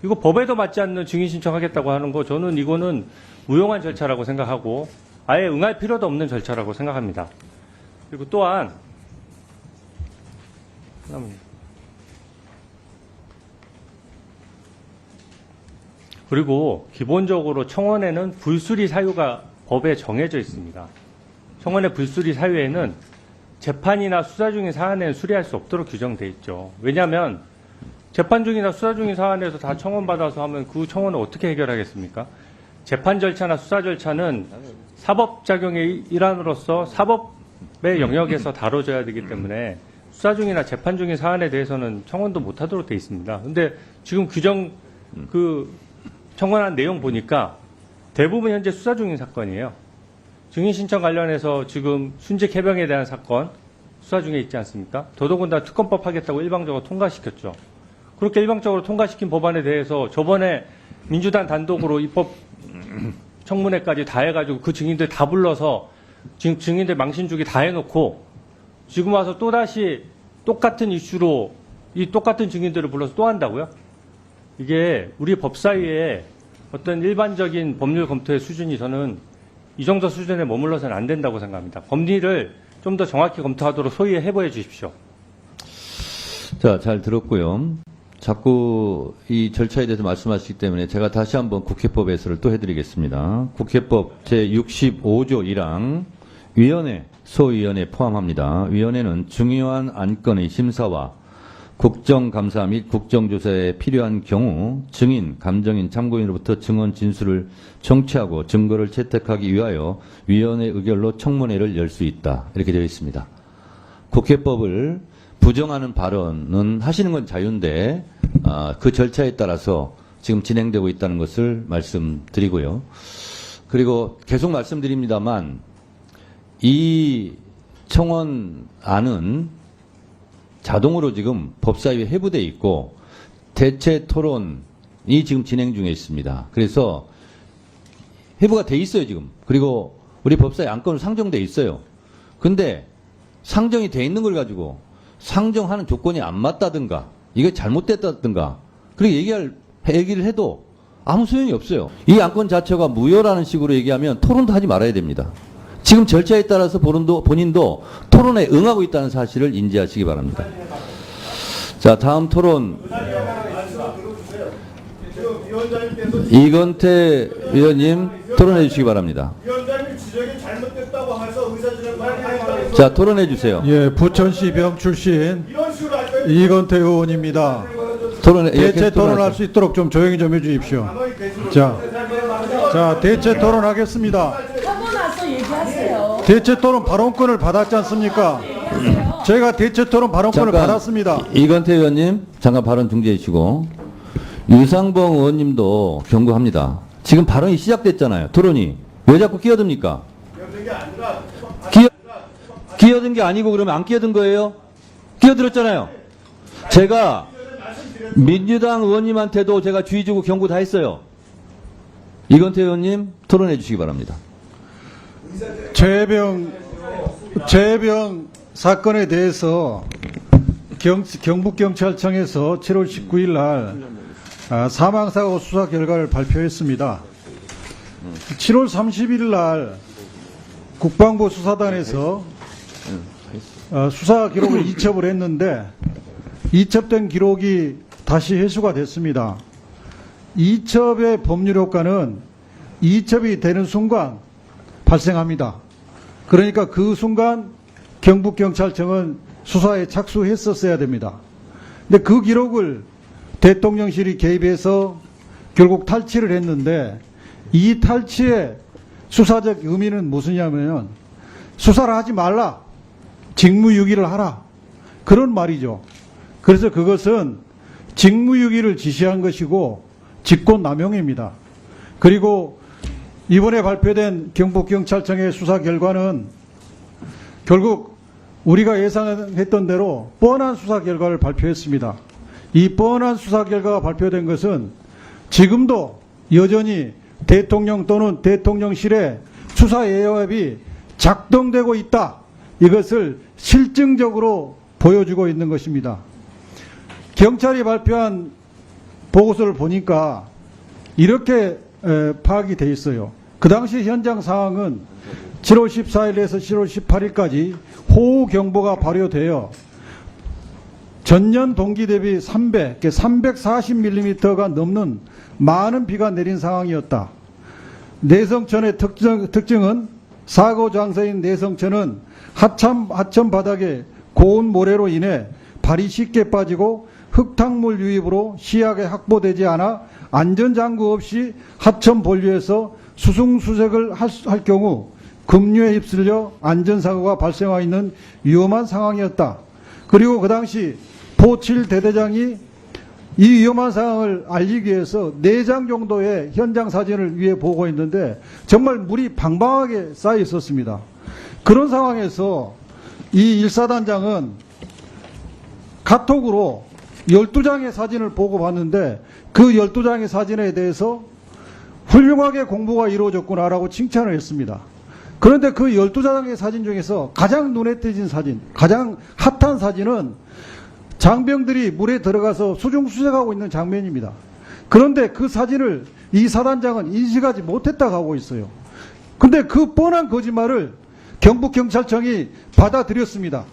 이거 법에도 맞지 않는 증인 신청하겠다고 하는 거 저는 이거는 무용한 절차라고 생각하고 아예 응할 필요도 없는 절차라고 생각합니다. 그리고 또한 그리고 기본적으로 청원에는 불수리 사유가 법에 정해져 있습니다. 청원의 불수리 사유에는 재판이나 수사 중인 사안에는 수리할 수 없도록 규정돼 있죠. 왜냐하면 재판 중이나 수사 중인 사안에서 다 청원받아서 하면 그 청원을 어떻게 해결하겠습니까? 재판 절차나 수사 절차는 사법작용의 일환으로서 사법의 영역에서 다뤄져야 되기 때문에 수사 중이나 재판 중인 사안에 대해서는 청원도 못하도록 돼 있습니다. 근데 지금 규정 청원한 내용 보니까 대부분 현재 수사 중인 사건이에요. 증인 신청 관련해서 지금 순직 해병에 대한 사건 수사 중에 있지 않습니까? 더더군다나 특검법 하겠다고 일방적으로 통과시켰죠. 그렇게 일방적으로 통과시킨 법안에 대해서 저번에 민주당 단독으로 입법 청문회까지 다 해가지고 그 증인들 다 불러서 지금 증인들 망신 주기 다 해놓고 지금 와서 또다시 똑같은 이슈로 이 똑같은 증인들을 불러서 또 한다고요? 이게 우리 법사위에 어떤 일반적인 법률 검토의 수준이 저는 이 정도 수준에 머물러서는 안 된다고 생각합니다. 법리를 좀 더 정확히 검토하도록 소위에 해보해 주십시오. 자, 잘 들었고요. 자꾸 이 절차에 대해서 말씀하시기 때문에 제가 다시 한번 국회법 해설을 또 해드리겠습니다. 국회법 제65조 1항 위원회, 소위원회 포함합니다. 위원회는 중요한 안건의 심사와 국정감사 및 국정조사에 필요한 경우 증인, 감정인, 참고인으로부터 증언 진술을 청취하고 증거를 채택하기 위하여 위원회 의결로 청문회를 열 수 있다. 이렇게 되어 있습니다. 국회법을 부정하는 발언은 하시는 건 자유인데 그 절차에 따라서 지금 진행되고 있다는 것을 말씀드리고요. 그리고 계속 말씀드립니다만 이 청원안은 자동으로 지금 법사위에 회부돼 있고 대체 토론이 지금 진행 중에 있습니다. 그래서 회부가 돼 있어요 지금. 그리고 우리 법사위 안건으로 상정돼 있어요. 근데 상정이 돼 있는 걸 가지고 상정하는 조건이 안 맞다든가 이게 잘못됐다든가 그렇게 얘기를 해도 아무 소용이 없어요. 이 안건 자체가 무효라는 식으로 얘기하면 토론도 하지 말아야 됩니다. 지금 절차에 따라서 본인도 토론에 응하고 있다는 사실을 인지하시기 바랍니다. 자, 다음 토론. 이건태 위원님 토론해 주시기 바랍니다. 위원장님 지적이 잘못됐다고 해서 의사진행 자, 토론해 주세요. 예, 부천시 병 출신 이건태 의원입니다. 대체 토론할 수 있도록 좀 조용히 좀 해주십시오. 자, 대체 토론하겠습니다. 대체 토론 발언권을 받았지 않습니까? 제가 대체 토론 발언권을 받았습니다. 이건태 의원님 잠깐 발언 중지해 주시고 유상봉 의원님도 경고합니다. 지금 발언이 시작됐잖아요. 토론이. 왜 자꾸 끼어듭니까? 끼어든 게 아니고 그러면 안 끼어든 거예요? 끼어들었잖아요. 제가 민주당 의원님한테도 제가 주의 주고 경고 다 했어요. 이건태 의원님 토론해 주시기 바랍니다. 재해병 사건에 대해서 경북경찰청에서 7월 19일 날 사망사고 수사 결과를 발표했습니다. 7월 30일 날 국방부 수사단에서 수사 기록을 이첩을 했는데 이첩된 기록이 다시 회수가 됐습니다. 이첩의 법률 효과는 이첩이 되는 순간 발생합니다. 그러니까 그 순간 경북경찰청은 수사에 착수했었어야 됩니다. 근데 그 기록을 대통령실이 개입해서 결국 탈취를 했는데 이 탈취의 수사적 의미는 무엇이냐면 수사를 하지 말라, 직무유기를 하라, 그런 말이죠. 그래서 그것은 직무유기를 지시한 것이고 직권남용입니다. 그리고 이번에 발표된 경북경찰청의 수사 결과는 결국 우리가 예상했던 대로 뻔한 수사 결과를 발표했습니다. 이 뻔한 수사 결과가 발표된 것은 지금도 여전히 대통령 또는 대통령실의 수사 예협이 작동되고 있다. 이것을 실증적으로 보여주고 있는 것입니다. 경찰이 발표한 보고서를 보니까 이렇게 파악이 돼 있어요. 그 당시 현장 상황은 7월 14일에서 7월 18일까지 호우경보가 발효되어 전년 동기 대비 340mm가 넘는 많은 비가 내린 상황이었다. 내성천의 특징은 사고 장소인 내성천은 하천 바닥에 고온 모래로 인해 발이 쉽게 빠지고 흙탕물 유입으로 시야가 확보되지 않아 안전장구 없이 하천 본류에서 수승수색을 할 경우 급류에 휩쓸려 안전사고가 발생하고 있는 위험한 상황이었다. 그리고 그 당시 포7 대대장이 이 위험한 상황을 알리기 위해서 4장 정도의 현장 사진을 위해 보고했는데 정말 물이 방방하게 쌓여 있었습니다. 그런 상황에서 이 1사단장은 카톡으로 12장의 사진을 보고 봤는데 그 12장의 사진에 대해서 훌륭하게 공부가 이루어졌구나라고 칭찬을 했습니다. 그런데 그 12장의 사진 중에서 가장 눈에 띄진 사진, 가장 핫한 사진은 장병들이 물에 들어가서 수중수색하고 있는 장면입니다. 그런데 그 사진을 이 사단장은 인식하지 못했다고 하고 있어요. 근데 그 뻔한 거짓말을 경북경찰청이 받아들였습니다.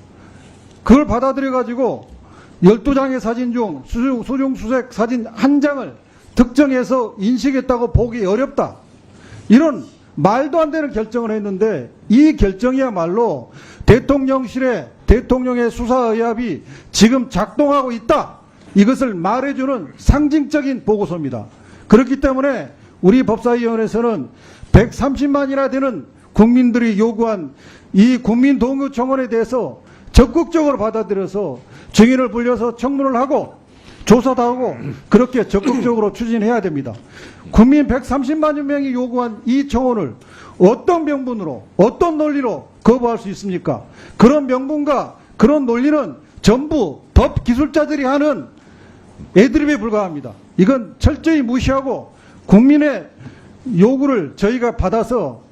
그걸 받아들여가지고 12장의 사진 중 수중수색 사진 1장을 특정해서 인식했다고 보기 어렵다. 이런 말도 안 되는 결정을 했는데 이 결정이야말로 대통령실의 대통령의 수사의합이 지금 작동하고 있다. 이것을 말해주는 상징적인 보고서입니다. 그렇기 때문에 우리 법사위원회에서는 130만이나 되는 국민들이 요구한 이 국민동의 청원에 대해서 적극적으로 받아들여서 증인을 불려서 청문을 하고 조사도 하고 그렇게 적극적으로 추진해야 됩니다. 국민 130만 명이 요구한 이 청원을 어떤 명분으로 어떤 논리로 거부할 수 있습니까? 그런 명분과 그런 논리는 전부 법 기술자들이 하는 애드립에 불과합니다. 이건 철저히 무시하고 국민의 요구를 저희가 받아서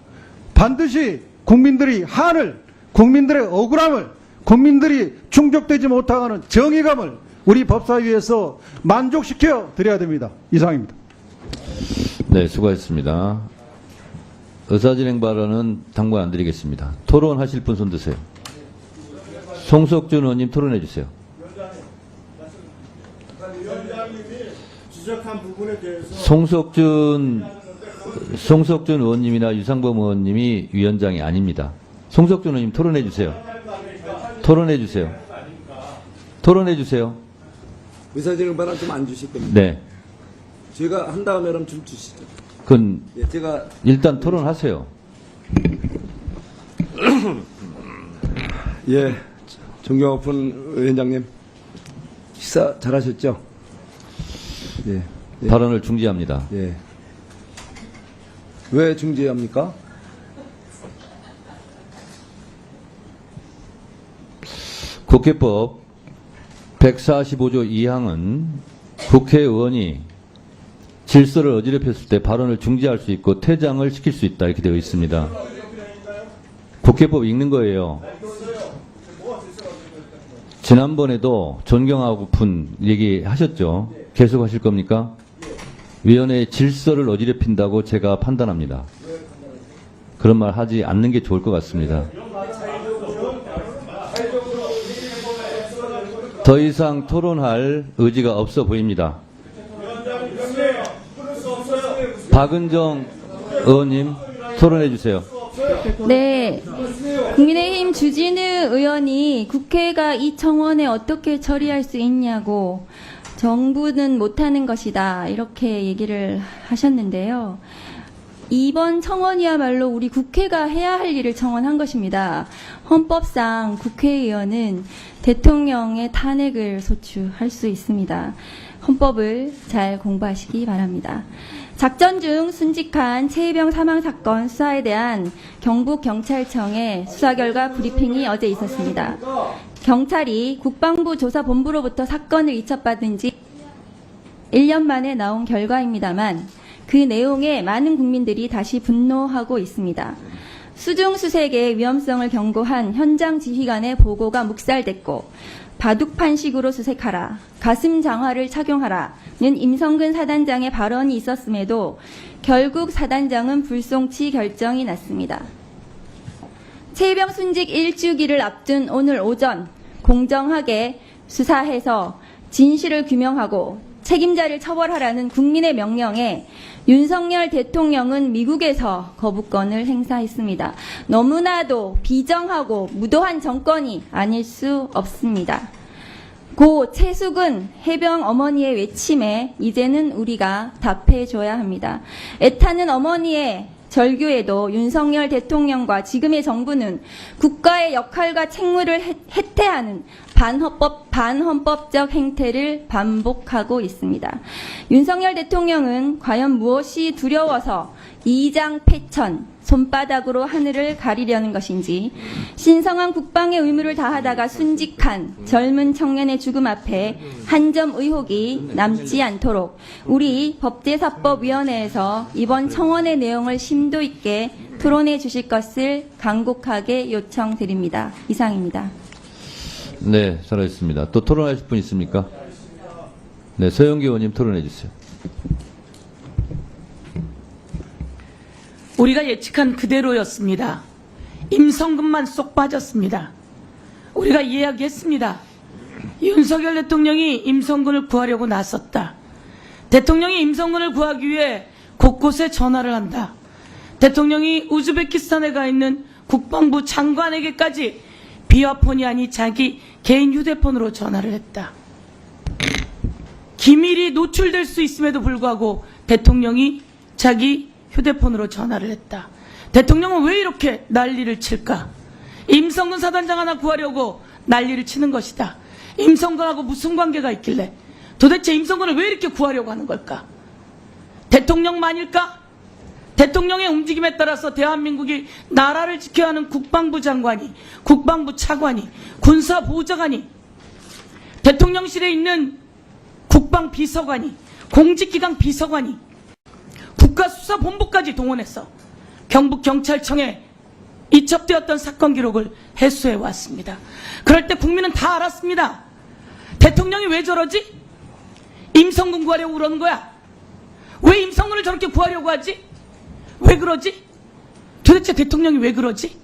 반드시 국민들이 한을, 국민들의 억울함을, 국민들이 충족되지 못하는 정의감을 우리 법사위에서 만족시켜 드려야 됩니다. 이상입니다. 네, 수고하셨습니다. 의사진행 발언은 당부 안 드리겠습니다. 토론하실 분 손 드세요. 송석준 의원님 토론해 주세요. 지적한 부분에 대해서 송석준 의원님이나 유상범 의원님이 위원장이 아닙니다. 송석준 의원님 토론해 주세요. 토론해 주세요. 토론해 주세요. 의사진행 발언 좀 안 주실 겁니다. 네. 제가 한 다음에 그럼 좀 주시죠. 그건 예, 제가 일단 토론하세요. 예, 정경호픈 위원장님 식사 잘하셨죠? 예, 예. 발언을 중지합니다. 예. 왜 중지합니까? 국회법 145조 2항은 국회의원이 질서를 어지럽혔을 때 발언을 중지할 수 있고 퇴장을 시킬 수 있다 이렇게 되어 있습니다. 국회법 읽는 거예요. 지난번에도 존경하고픈 얘기하셨죠. 계속 하실 겁니까? 위원회의 질서를 어지럽힌다고 제가 판단합니다. 그런 말 하지 않는 게 좋을 것 같습니다. 더 이상 토론할 의지가 없어 보입니다. 박은정 의원님 토론해 주세요. 네, 국민의힘 주진우 의원이 국회가 이 청원에 어떻게 처리할 수 있냐고 정부는 못하는 것이다 이렇게 얘기를 하셨는데요. 이번 청원이야말로 우리 국회가 해야 할 일을 청원한 것입니다. 헌법상 국회의원은 대통령의 탄핵을 소추할 수 있습니다. 헌법을 잘 공부하시기 바랍니다. 작전 중 순직한 최혜병 사망 사건 수사에 대한 경북경찰청의 수사 결과 브리핑이 어제 있었습니다. 경찰이 국방부 조사본부로부터 사건을 이첩받은 지 1년 만에 나온 결과입니다만 그 내용에 많은 국민들이 다시 분노하고 있습니다. 수중수색의 위험성을 경고한 현장 지휘관의 보고가 묵살됐고 바둑판식으로 수색하라, 가슴 장화를 착용하라는 임성근 사단장의 발언이 있었음에도 결국 사단장은 불송치 결정이 났습니다. 최혜병 순직 1주기를 앞둔 오늘 오전 공정하게 수사해서 진실을 규명하고 책임자를 처벌하라는 국민의 명령에 윤석열 대통령은 미국에서 거부권을 행사했습니다. 너무나도 비정하고 무도한 정권이 아닐 수 없습니다. 고 최숙은 해병 어머니의 외침에 이제는 우리가 답해줘야 합니다. 애타는 어머니의 절규에도 윤석열 대통령과 지금의 정부는 국가의 역할과 책무를 해태하는 반헌법적 행태를 반복하고 있습니다. 윤석열 대통령은 과연 무엇이 두려워서 이장 패천, 손바닥으로 하늘을 가리려는 것인지 신성한 국방의 의무를 다하다가 순직한 젊은 청년의 죽음 앞에 한 점 의혹이 남지 않도록 우리 법제사법위원회에서 이번 청원의 내용을 심도 있게 토론해 주실 것을 간곡하게 요청드립니다. 이상입니다. 네, 잘하셨습니다. 또 토론하실 분 있습니까? 네, 서영기 의원님 토론해 주세요. 우리가 예측한 그대로였습니다. 임성근만 쏙 빠졌습니다. 우리가 이야기했습니다. 윤석열 대통령이 임성근을 구하려고 나섰다. 대통령이 임성근을 구하기 위해 곳곳에 전화를 한다. 대통령이 우즈베키스탄에 가 있는 국방부 장관에게까지 비화폰이 아닌 자기 개인 휴대폰으로 전화를 했다. 기밀이 노출될 수 있음에도 불구하고 대통령이 자기 휴대폰으로 전화를 했다. 대통령은 왜 이렇게 난리를 칠까? 임성근 사단장 하나 구하려고 난리를 치는 것이다. 임성근하고 무슨 관계가 있길래 도대체 임성근을 왜 이렇게 구하려고 하는 걸까? 대통령만일까? 대통령의 움직임에 따라서 대한민국이 나라를 지켜야 하는 국방부 장관이, 국방부 차관이, 군사보좌관이, 대통령실에 있는 국방비서관이, 공직기강 비서관이, 국가수사본부까지 동원해서 경북경찰청에 이첩되었던 사건 기록을 해수해 왔습니다. 그럴 때 국민은 다 알았습니다. 대통령이 왜 저러지? 임성근 구하려고 그러는 거야. 왜 임성근을 저렇게 구하려고 하지? 왜 그러지? 도대체 대통령이 왜 그러지?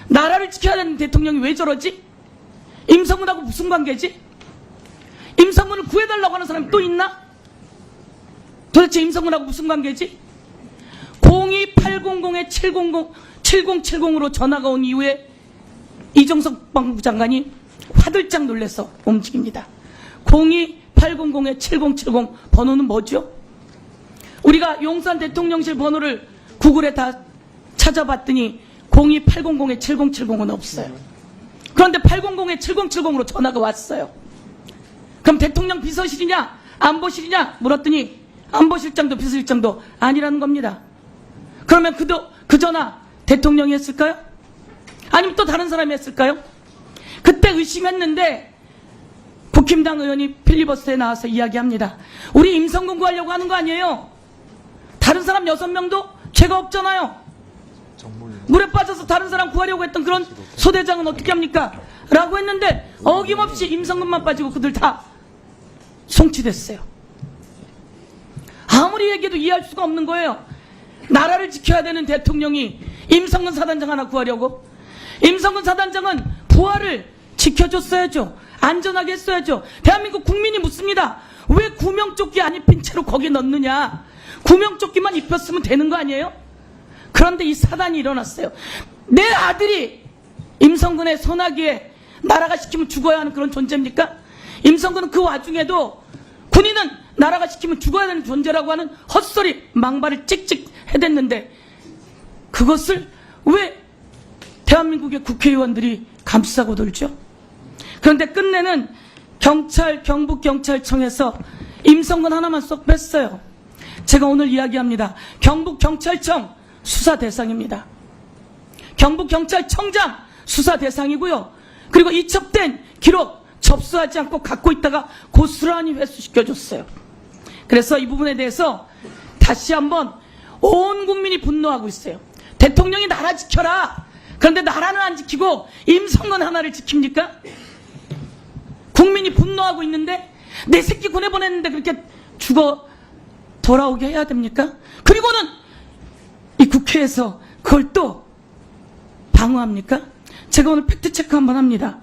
나라를 지켜야 되는 대통령이 왜 저러지? 임성근하고 무슨 관계지? 임성근을 구해달라고 하는 사람이 또 있나? 도대체 임성근하고 무슨 관계지? 02800-7070으로 전화가 온 이후에 이종석 국방부 장관이 화들짝 놀라서 움직입니다. 02800-7070 번호는 뭐죠? 우리가 용산 대통령실 번호를 구글에 다 찾아봤더니 02800-7070은 없어요. 그런데 800-7070으로 전화가 왔어요. 그럼 대통령 비서실이냐 안보실이냐 물었더니 안보실장도 비서실장도 아니라는 겁니다. 그러면 그 전화 대통령이 했을까요? 아니면 또 다른 사람이 했을까요? 그때 의심했는데 국힘당 의원이 필리버스터에 나와서 이야기합니다. 우리 임성근 구하려고 하는 거 아니에요? 다른 사람 6명도 죄가 없잖아요. 물에 빠져서 다른 사람 구하려고 했던 그런 소대장은 어떻게 합니까? 라고 했는데 어김없이 임성근만 빠지고 그들 다 송치됐어요. 아무리 얘기해도 이해할 수가 없는 거예요. 나라를 지켜야 되는 대통령이 임성근 사단장 하나 구하려고? 임성근 사단장은 부하를 지켜줬어야죠. 안전하게 했어야죠. 대한민국 국민이 묻습니다. 왜 구명조끼 안 입힌 채로 거기에 넣느냐? 구명조끼만 입혔으면 되는 거 아니에요? 그런데 이 사단이 일어났어요. 내 아들이 임성근의 소나기에 나라가 시키면 죽어야 하는 그런 존재입니까? 임성근은 그 와중에도 군인은 나라가 시키면 죽어야 하는 존재라고 하는 헛소리 망발을 찍찍 해댔는데 그것을 왜 대한민국의 국회의원들이 감싸고 돌죠? 그런데 끝내는 경북경찰청에서 임성근 하나만 쏙 뺐어요. 제가 오늘 이야기합니다. 경북경찰청 수사 대상입니다. 경북경찰청장 수사 대상이고요. 그리고 이첩된 기록 접수하지 않고 갖고 있다가 고스란히 회수시켜줬어요. 그래서 이 부분에 대해서 다시 한번 온 국민이 분노하고 있어요. 대통령이 나라 지켜라. 그런데 나라는 안 지키고 임성근 하나를 지킵니까? 국민이 분노하고 있는데 내 새끼 군에 보냈는데 그렇게 죽어 돌아오게 해야 됩니까? 그리고는 이 국회에서 그걸 또 방어합니까? 제가 오늘 팩트체크 한번 합니다.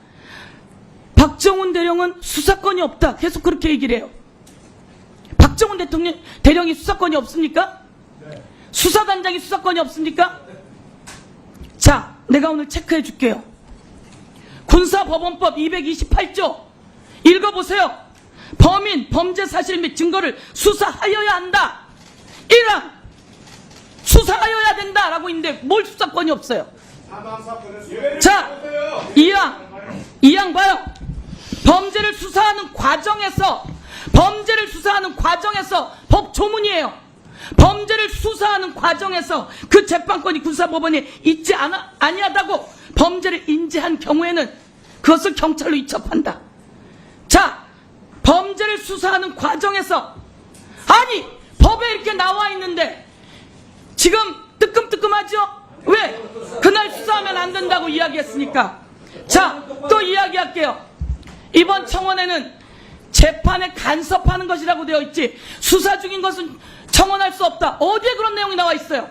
박정훈 대령은 수사권이 없다. 계속 그렇게 얘기를 해요. 박정훈 대령이 수사권이 없습니까? 수사단장이 수사권이 없습니까? 자, 내가 오늘 체크해 줄게요. 군사법원법 228조 읽어보세요. 범인, 범죄 사실 및 증거를 수사하여야 한다. 1항 수사하여야 된다라고 있는데 뭘 수사권이 없어요. 자, 2항 봐요. 범죄를 수사하는 과정에서 법 조문이에요. 범죄를 수사하는 과정에서 그 재판권이 군사법원에 있지 아니하다고 범죄를 인지한 경우에는 그것을 경찰로 이첩한다. 자, 범죄를 수사하는 과정에서 아니 법에 이렇게 나와 있는데 지금 뜨끔뜨끔하죠? 왜? 그날 수사하면 안 된다고 이야기했으니까. 자, 또 이야기할게요. 이번 청원에는 재판에 간섭하는 것이라고 되어 있지 수사 중인 것은 청원할 수 없다. 어디에 그런 내용이 나와 있어요?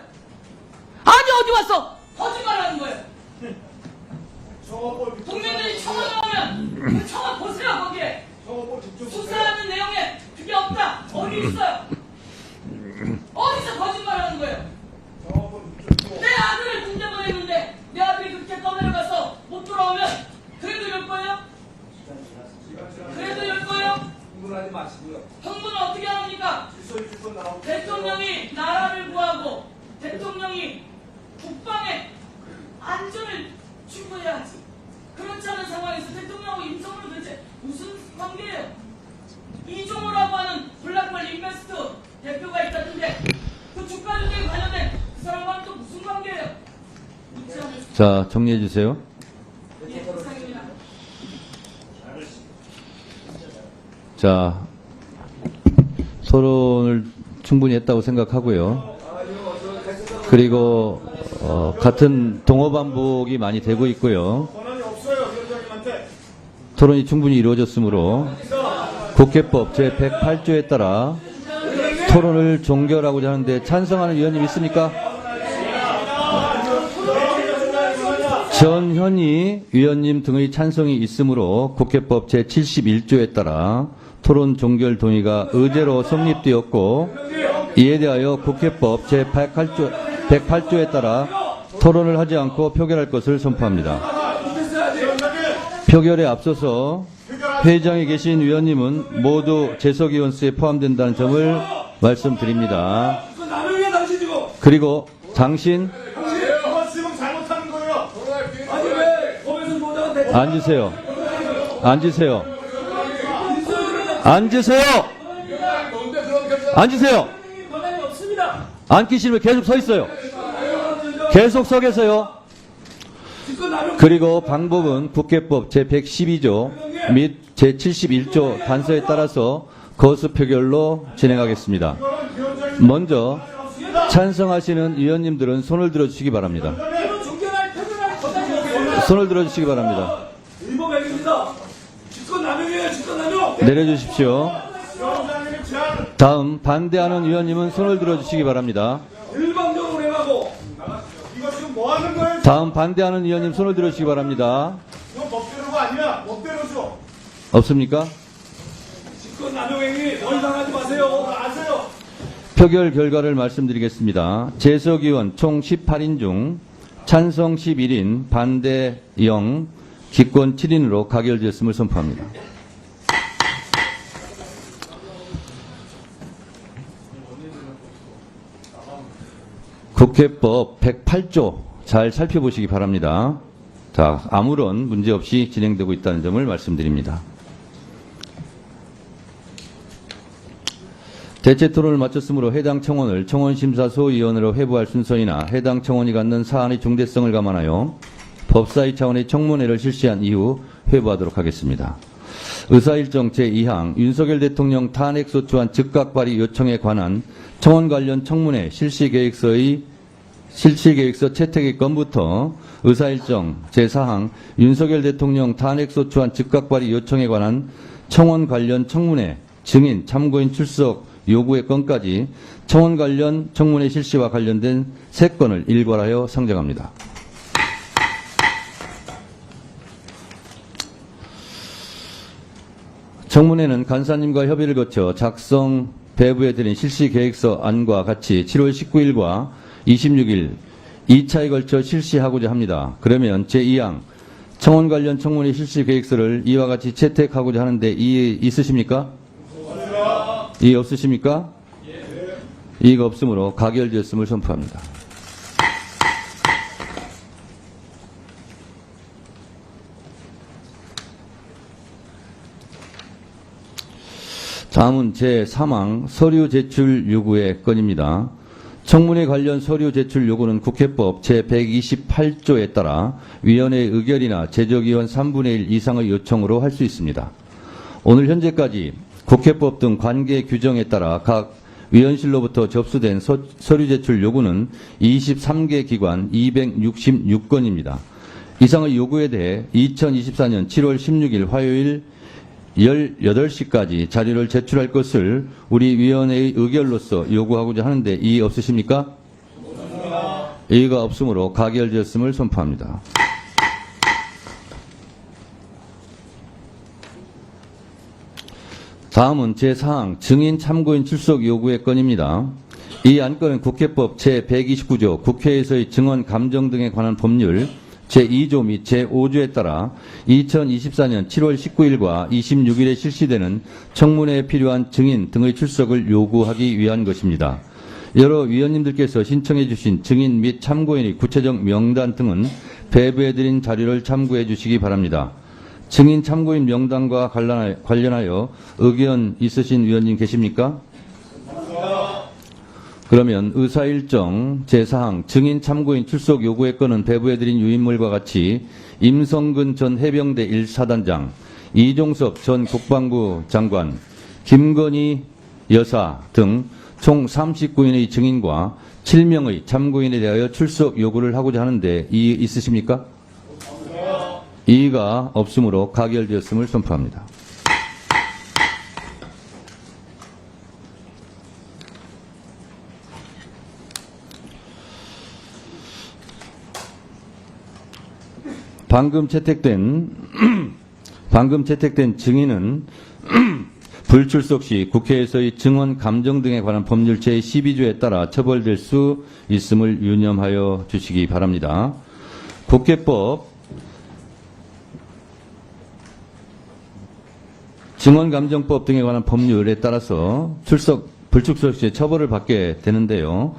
아니 어디 와서 거짓말하는 거예요. 국민들이 청원을 하면 그 청원 보세요. 거기에 수사하는 내용에 그게 없다. 어디 있어요? 어디서 거짓말하는 거예요? 내 아들을 군대 보냈는데 내 아들이 그렇게 떠내려가서 못 돌아오면 그래도 이럴 거예요? 그래도 이럴 거예요? 흥분하지 마시고요. 흥분을 어떻게 합니까? 대통령이 나라를 구하고 대통령이 국방의 안전을 추구해야지. 그렇지 않은 상황에서 대통령하고 임성근은 도대체 무슨 관계예요? 이종호라고 하는 블랙홀 인베스트 대표가 있다던데 그 주가 조작에 관련된 그 사람과는 또 무슨 관계예요? 자, 정리해 주세요. 예, 이상입니다. 자, 토론을 충분히 했다고 생각하고요. 그리고 같은 동어 반복이 많이 되고 있고요. 토론이 충분히 이루어졌으므로 국회법 제108조에 따라 토론을 종결하고자 하는데 찬성하는 의원님 있습니까? 전현희 위원님 등의 찬성이 있으므로 국회법 제71조에 따라 토론 종결 동의가 의제로 성립되었고 이에 대하여 국회법 제108조에 따라 토론을 하지 않고 표결할 것을 선포합니다. 표결에 앞서서 회의장에 계신 위원님은 모두 재석위원 수에 포함된다는 점을 말씀드립니다. 그리고 당신 앉으세요. 앉으세요. 앉으세요. 앉으세요. 앉기 싫으면 계속 서 있어요. 계속 서 계세요. 그리고 방법은 국회법 제112조 및 제71조 단서에 따라서 거수 표결로 진행하겠습니다. 먼저 찬성하시는 위원님들은 손을 들어주시기 바랍니다. 손을 들어주시기 바랍니다. 내려주십시오. 다음 반대하는 위원님은 손을 들어주시기 바랍니다. 일방적으로 다음 반대하는 의원님 손을 들어주시기 바랍니다. 이건 법대로가 아니야. 법대로죠. 없습니까? 직권 남용행위 더 이상 하지 마세요. 아세요? 표결 결과를 말씀드리겠습니다. 재석 의원 총 18인 중 찬성 11인, 반대 0, 기권 7인으로 가결되었음을 선포합니다. 국회법 108조 잘 살펴보시기 바랍니다. 자, 아무런 문제 없이 진행되고 있다는 점을 말씀드립니다. 대체 토론을 마쳤으므로 해당 청원을 청원심사 소위원으로 회부할 순서이나 해당 청원이 갖는 사안의 중대성을 감안하여 법사위 차원의 청문회를 실시한 이후 회부하도록 하겠습니다. 의사일정 제2항 윤석열 대통령 탄핵소추안 즉각 발의 요청에 관한 청원 관련 청문회 실시계획서 채택의 건부터 의사일정 제4항 윤석열 대통령 탄핵소추안 즉각 발의 요청에 관한 청원 관련 청문회 증인 참고인 출석 요구의 건까지 청원 관련 청문회 실시와 관련된 3건을 일괄하여 상정합니다. 청문회는 간사님과 협의를 거쳐 작성 배부해드린 실시계획서 안과 같이 7월 19일과 26일 2차에 걸쳐 실시하고자 합니다. 그러면 제2항 청원 관련 청문회 실시계획서를 이와 같이 채택하고자 하는데 이의 있으십니까? 이의 없으십니까? 이의가 없으므로 가결되었음을 선포합니다. 다음은 제3항 서류 제출 요구의 건입니다. 청문회 관련 서류 제출 요구는 국회법 제128조에 따라 위원회의 의결이나 제적위원 3분의 1 이상의 요청으로 할 수 있습니다. 오늘 현재까지 국회법 등 관계 규정에 따라 각 위원실로부터 접수된 서류 제출 요구는 23개 기관 266건입니다. 이상의 요구에 대해 2024년 7월 16일 화요일 18시까지 자료를 제출할 것을 우리 위원회의 의결로서 요구하고자 하는데 이의 없으십니까? 이의가 없으므로 가결되었음을 선포합니다. 다음은 제4항 증인 참고인 출석 요구의 건입니다. 이 안건은 국회법 제129조 국회에서의 증언 감정 등에 관한 법률 제2조 및 제5조에 따라 2024년 7월 19일과 26일에 실시되는 청문회에 필요한 증인 등의 출석을 요구하기 위한 것입니다. 여러 위원님들께서 신청해 주신 증인 및 참고인의 구체적 명단 등은 배부해드린 자료를 참고해 주시기 바랍니다. 증인 참고인 명단과 관련하여 의견 있으신 위원님 계십니까? 그러면 의사일정 제4항 증인 참고인 출석 요구의 건은 배부해드린 유인물과 같이 임성근 전 해병대 1사단장, 이종섭 전 국방부 장관, 김건희 여사 등 총 39인의 증인과 7명의 참고인에 대하여 출석 요구를 하고자 하는데 이의 있으십니까? 이의가 없으므로 가결되었음을 선포합니다. 방금 채택된 증인은 불출석 시 국회에서의 증언 감정 등에 관한 법률 제12조에 따라 처벌될 수 있음을 유념하여 주시기 바랍니다. 국회법 증언감정법 등에 관한 법률에 따라서 불출석 시에 처벌을 받게 되는데요.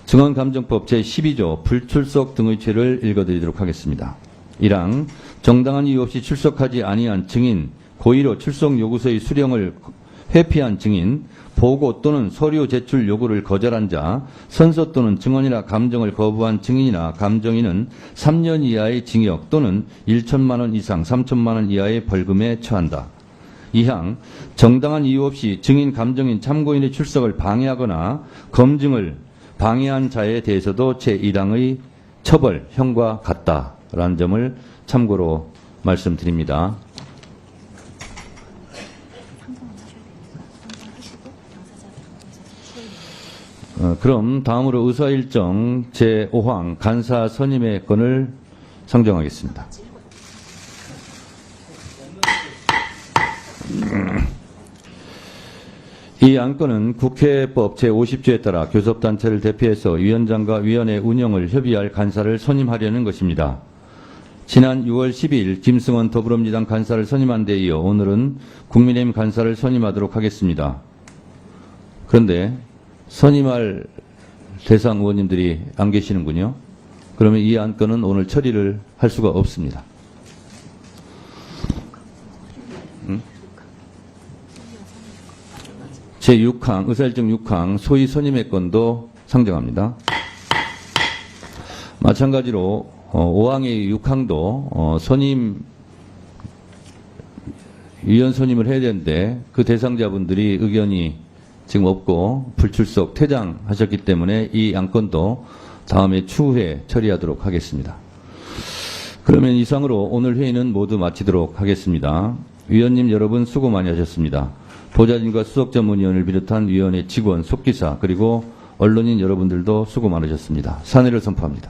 증언감정법 제12조 불출석 등의 죄를 읽어드리도록 하겠습니다. 1항 정당한 이유 없이 출석하지 아니한 증인, 고의로 출석 요구서의 수령을 회피한 증인, 보고 또는 서류 제출 요구를 거절한 자, 선서 또는 증언이나 감정을 거부한 증인이나 감정인은 3년 이하의 징역 또는 1천만 원 이상 3천만 원 이하의 벌금에 처한다. 2항 정당한 이유 없이 증인, 감정인, 참고인의 출석을 방해하거나 검증을 방해한 자에 대해서도 제1항의 처벌형과 같다라는 점을 참고로 말씀드립니다. 그럼 다음으로 의사일정 제5항 간사 선임의 건을 상정하겠습니다. 이 안건은 국회법 제50조에 따라 교섭단체를 대표해서 위원장과 위원회 운영을 협의할 간사를 선임하려는 것입니다. 지난 6월 12일 김승원 더불어민주당 간사를 선임한 데 이어 오늘은 국민의힘 간사를 선임하도록 하겠습니다. 그런데 선임할 대상 의원님들이 안 계시는군요. 그러면 이 안건은 오늘 처리를 할 수가 없습니다. 제6항, 의사일정 6항, 소위 선임의 건도 상정합니다. 마찬가지로 5항의 6항도 선임, 위원 선임을 해야 되는데 그 대상자분들이 의견이 지금 없고 불출석 퇴장하셨기 때문에 이 안건도 다음에 추후에 처리하도록 하겠습니다. 그러면 이상으로 오늘 회의는 모두 마치도록 하겠습니다. 위원님 여러분 수고 많이 하셨습니다. 보좌진과 수석 전문위원을 비롯한 위원회 직원, 속기사 그리고 언론인 여러분들도 수고 많으셨습니다. 사내를 선포합니다.